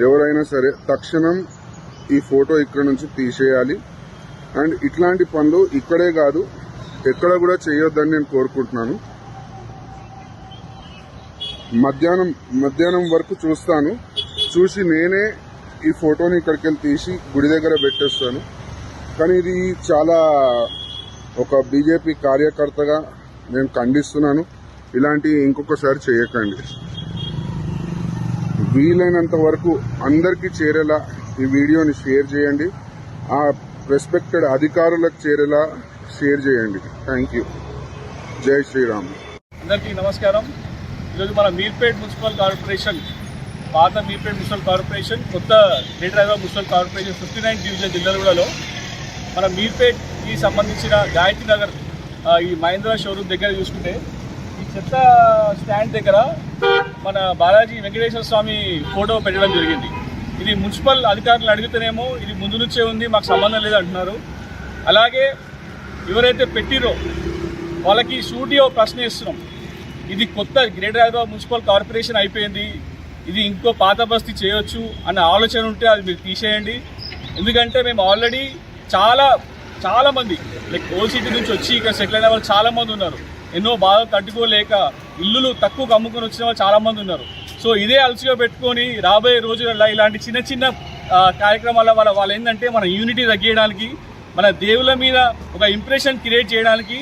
ఎవరైనా సరే తక్షణం ఈ ఫోటో ఇక్కడ నుంచి తీసేయాలి. అండ్ ఇట్లాంటి పనులు ఇక్కడే కాదు ఎక్కడ కూడా చేయొద్దని నేను కోరుకుంటున్నాను. మధ్యాహ్నం వరకు చూస్తాను. చూసి నేనే ఈ ఫోటోని ఇక్కడికి వెళ్ళి తీసి గుడి దగ్గర పెట్టేస్తాను. కానీ ఇది చాలా ఒక బీజేపీ కార్యకర్తగా నేను ఖండిస్తున్నాను. ఇలాంటి ఇంకొకసారి చేయకండి. వీలైనంత వరకు అందరికీ చేరేలా ఈ వీడియోని షేర్ చేయండి. ఆ రెస్పెక్టెడ్ అధికారులకు చేరేలా షేర్ చేయండి. Thank you. జై శ్రీరామ్. అందరికీ నమస్కారం. ఈరోజు మన మీర్పేట్ మున్సిపల్ కార్పొరేషన్, పాత మీర్పేట్ మున్సిపల్ కార్పొరేషన్, కొత్త greater Hyderabad municipal corporation 59 division జిల్లాగూడలో మన మీర్పేట్కి సంబంధించిన గాయత్రి నగర్ ఈ మహేంద్ర షోరూమ్ దగ్గర చూసుకుంటే ఈ చెత్త స్టాండ్ దగ్గర మన బాలాజీ వెంకటేశ్వర స్వామి ఫోటో పెట్టడం జరిగింది. ఇది మున్సిపల్ అధికారులు అడిగితేనేమో ఇది ముందు నుంచే ఉంది, మాకు సంబంధం లేదు అంటున్నారు. అలాగే ఎవరైతే పెట్టిరో వాళ్ళకి సూటిగా ప్రశ్న ఇస్తున్నాం. ఇది కొత్త గ్రేటర్ హైదరాబాద్ మున్సిపల్ కార్పొరేషన్ అయిపోయింది, ఇది ఇంకో పాత బస్తీ చేయొచ్చు అన్న ఆలోచన ఉంటే అది మీరు తీసేయండి. ఎందుకంటే మేము ఆల్రెడీ చాలా మంది లైక్ ఓల్డ్ సిటీ నుంచి వచ్చి ఇక్కడ సెటిల్ అయిన వాళ్ళు చాలామంది ఉన్నారు. ఎన్నో బాధలు తట్టుకోలేక ఇల్లులు తక్కువ అమ్ముకొని వచ్చిన వాళ్ళు చాలామంది ఉన్నారు. సో ఇదే అలసిగా పెట్టుకొని రాబోయే రోజులలో ఇలాంటి చిన్న చిన్న కార్యక్రమాల వల్ల వాళ్ళు ఏంటంటే మన యూనిటీ తగ్గించడానికి, మన దేవుళ్ళ మీద ఒక ఇంప్రెషన్ క్రియేట్ చేయడానికి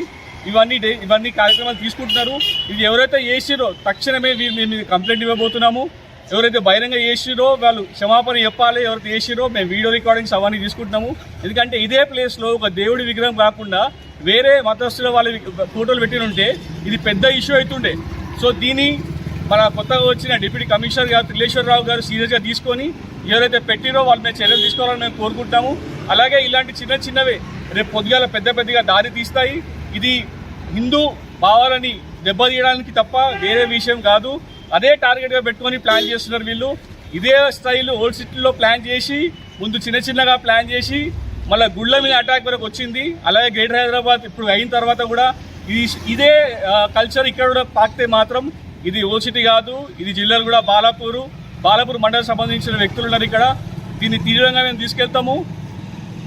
ఇవన్నీ కార్యక్రమాలు తీసుకుంటున్నారు. ఇది ఎవరైతే చేసిరో తక్షణమే మేము కంప్లైంట్ ఇవ్వబోతున్నాము. ఎవరైతే బహిరంగ చేసిరో వాళ్ళు క్షమాపణ చెప్పాలి. ఎవరైతే చేసిరో మేము వీడియో రికార్డింగ్స్ అవన్నీ తీసుకుంటున్నాము. ఎందుకంటే ఇదే ప్లేస్లో ఒక దేవుడి విగ్రహం కాకుండా వేరే మతస్థుల వాళ్ళ ఫోటోలు పెట్టినుంటే ఇది పెద్ద ఇష్యూ అవుతుండే. సో దీన్ని మన కొత్తగా వచ్చిన డిప్యూటీ కమిషనర్ గారు త్రిలేశ్వరరావు గారు సీరియస్గా తీసుకొని ఎవరైతే పెట్టిరో వాళ్ళ మీద చర్యలు తీసుకోవాలని మేము కోరుకుంటాము. అలాగే ఇలాంటి చిన్నవే రేపు పొద్దుగాల పెద్దగా దారి తీస్తాయి. ఇది హిందూ భావాలని దెబ్బతీయడానికి తప్ప వేరే విషయం కాదు. అదే టార్గెట్గా పెట్టుకొని ప్లాన్ చేస్తున్నారు వీళ్ళు. ఇదే స్టైల్ ఓల్డ్ సిటీలో ప్లాన్ చేసి ముందు చిన్నగా ప్లాన్ చేసి మళ్ళీ గుళ్ళ మీద అటాక్ వరకు వచ్చింది. అలాగే గ్రేటర్ హైదరాబాద్ ఇప్పుడు అయిన తర్వాత కూడా ఇదే కల్చర్ ఇక్కడ కూడా పాకితే మాత్రం ఇది ఓల్డ్ సిటీ కాదు, ఇది జిల్లాలు కూడా బాలాపూర్ మండలం సంబంధించిన వ్యక్తులు ఉన్నారు ఇక్కడ. దీన్ని తీవ్రంగా మేము తీసుకెళ్తాము.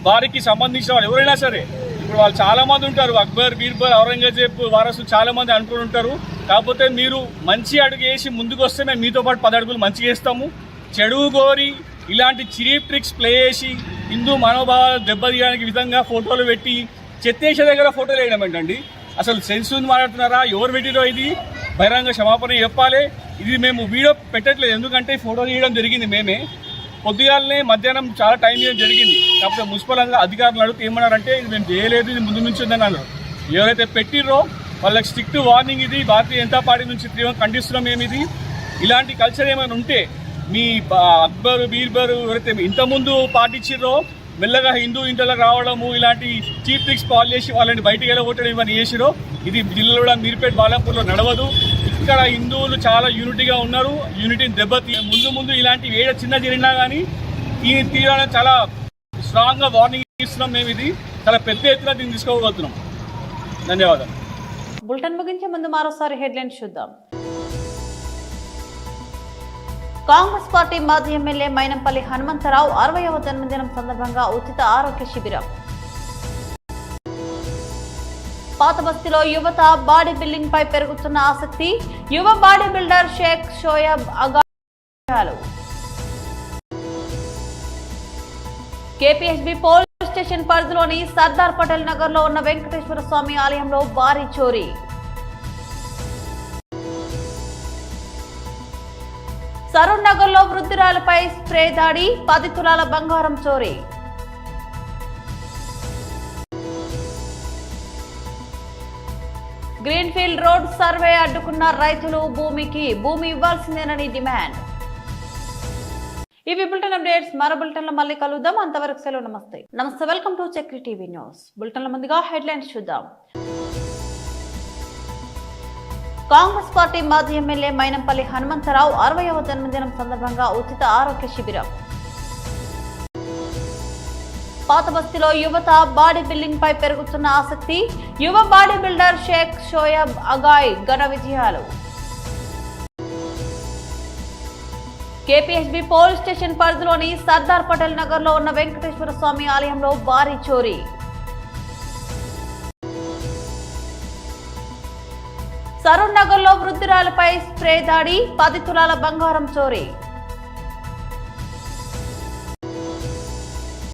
వారికి సంబంధించిన వాళ్ళు ఎవరైనా సరే, ఇప్పుడు వాళ్ళు చాలామంది ఉంటారు, అక్బర్, బీర్బల్, ఔరంగజేబ్ వారసులు చాలామంది అనుకుని ఉంటారు. కాకపోతే మీరు మంచి అడుగు వేసి ముందుకు వస్తే మేము మీతో పాటు 10 అడుగులు మంచిగా వేస్తాము. చెడు గోరి ఇలాంటి చీప్ ట్రిక్స్ ప్లే చేసి హిందూ మనోభావాలు దెబ్బతీయడానికి విధంగా ఫోటోలు పెట్టి చెత్తేసే దగ్గర ఫోటోలు వేయడం ఏంటండి? అసలు సెన్స్ ఉంది మాట్లాడుతున్నారా? ఎవరు పెట్టిరో ఇది బహిరంగ క్షమాపణ చెప్పాలి. ఇది మేము వీడియో పెట్టట్లేదు, ఎందుకంటే ఫోటో తీయడం జరిగింది మేమే. పొద్దుగాలనే మధ్యాహ్నం చాలా టైం ఇవ్వడం జరిగింది. కాకపోతే మున్సిపల్ అధికారులు అడిగితే ఏమన్నారంటే ఇది మేము చేయలేదు, ఇది ముందు నుంచి ఉందని అన్నారు. ఎవరైతే పెట్టిర్రో వాళ్ళకి స్ట్రిక్ట్ వార్నింగ్. ఇది భారతీయ జనతా పార్టీ నుంచి తీవ్రంగా ఖండిస్తున్నాం మేము. ఇది ఇలాంటి కల్చర్ ఏమైనా ఉంటే మీ అక్బర్, బీర్బర్ ఎవరైతే ఇంతకుముందు పాటించిర్రో మెల్లగా హిందూ ఇంట్లోకి రావడము, ఇలాంటి చీప్ ట్రిక్స్ కాల్ చేసి వాళ్ళని బయటికి వెళ్ళగొట్టడం ఇవన్నీ చేసిరో ఇది జిల్లాలో కూడా మీర్పేట, బాలాపూర్లో నడవదు. ఇక్కడ హిందువులు చాలా యూనిటీగా ఉన్నారు. యూనిటీని దెబ్బతీ ముందు ఇలాంటి ఏడ చిన్న జరిగినా కానీ ఈ తీరాలని చాలా స్ట్రాంగ్గా వార్నింగ్ ఇస్తున్నాం మేము. ఇది చాలా పెద్ద ఎత్తున దీన్ని తీసుకోగలుగుతున్నాం. ధన్యవాదాలు. బులెటిన్ ముగించే ముందు మరోసారి హెడ్లైన్స్ చూద్దాం. కాంగ్రెస్ పార్టీ మాజీ ఎమ్మెల్యే మైనంపల్లి హనుమంతరావు 60వ జన్మదినం సందర్భంగా ఉచిత ఆరోగ్య శిబిరం. పాత బస్తీలో యువత బాడీ బిల్డింగ్ పై పెరుగుతున్న ఆసక్తి, యువ బాడీ బిల్డర్ షేక్ షోయబ్ అగాలు. కేపీహెచ్బీ పోలీస్ స్టేషన్ పరిధిలోని సర్దార్ పటేల్ నగర్ లో ఉన్న వెంకటేశ్వర స్వామి ఆలయంలో భారీ చోరీ. సరూర్ నగర్ లో వృద్ధురాలపై స్ప్రే దాడి, 10 తులాల బంగారం చోరీ. గ్రీన్ఫీల్డ్ రోడ్ సర్వే అడ్డుకున్న రైతులు భూమి ఇవ్వాల్సిందేనని డిమాండ్. ఇవి బులెటిన్ అప్డేట్స్. మరో బులెటిన్ లో మళ్ళీ కలుద్దాం. అంతవరకు సెలవు. నమస్తే. Welcome to Chakri TV news. Bulletin లో ముందుగా హెడ్లైన్స్ చూద్దాం. కాంగ్రెస్ పార్టీ మాజీ ఎమ్మెల్యే మైనంపల్లి హనుమంతరావు 60వ జన్మదినం సందర్భంగా ఉచిత ఆరోగ్య శిబిరం. పాత బస్తీలో యువత బాడీ బిల్డింగ్ పై పెరుగుతున్న ఆసక్తి, యువ బాడీ బిల్డర్ షేక్ షోయబ్ అగాయ్ ఘన విజయాలు. కేపీహెచ్బీ పోలీస్ స్టేషన్ పరిధిలోని సర్దార్ పటేల్ నగర్ లో ఉన్న వెంకటేశ్వర స్వామి ఆలయంలో భారీ చోరీ. సరూర్ నగర్ లో వృద్ధురాలపై స్ప్రే దాడి, 10 తులాల బంగారం చోరీ.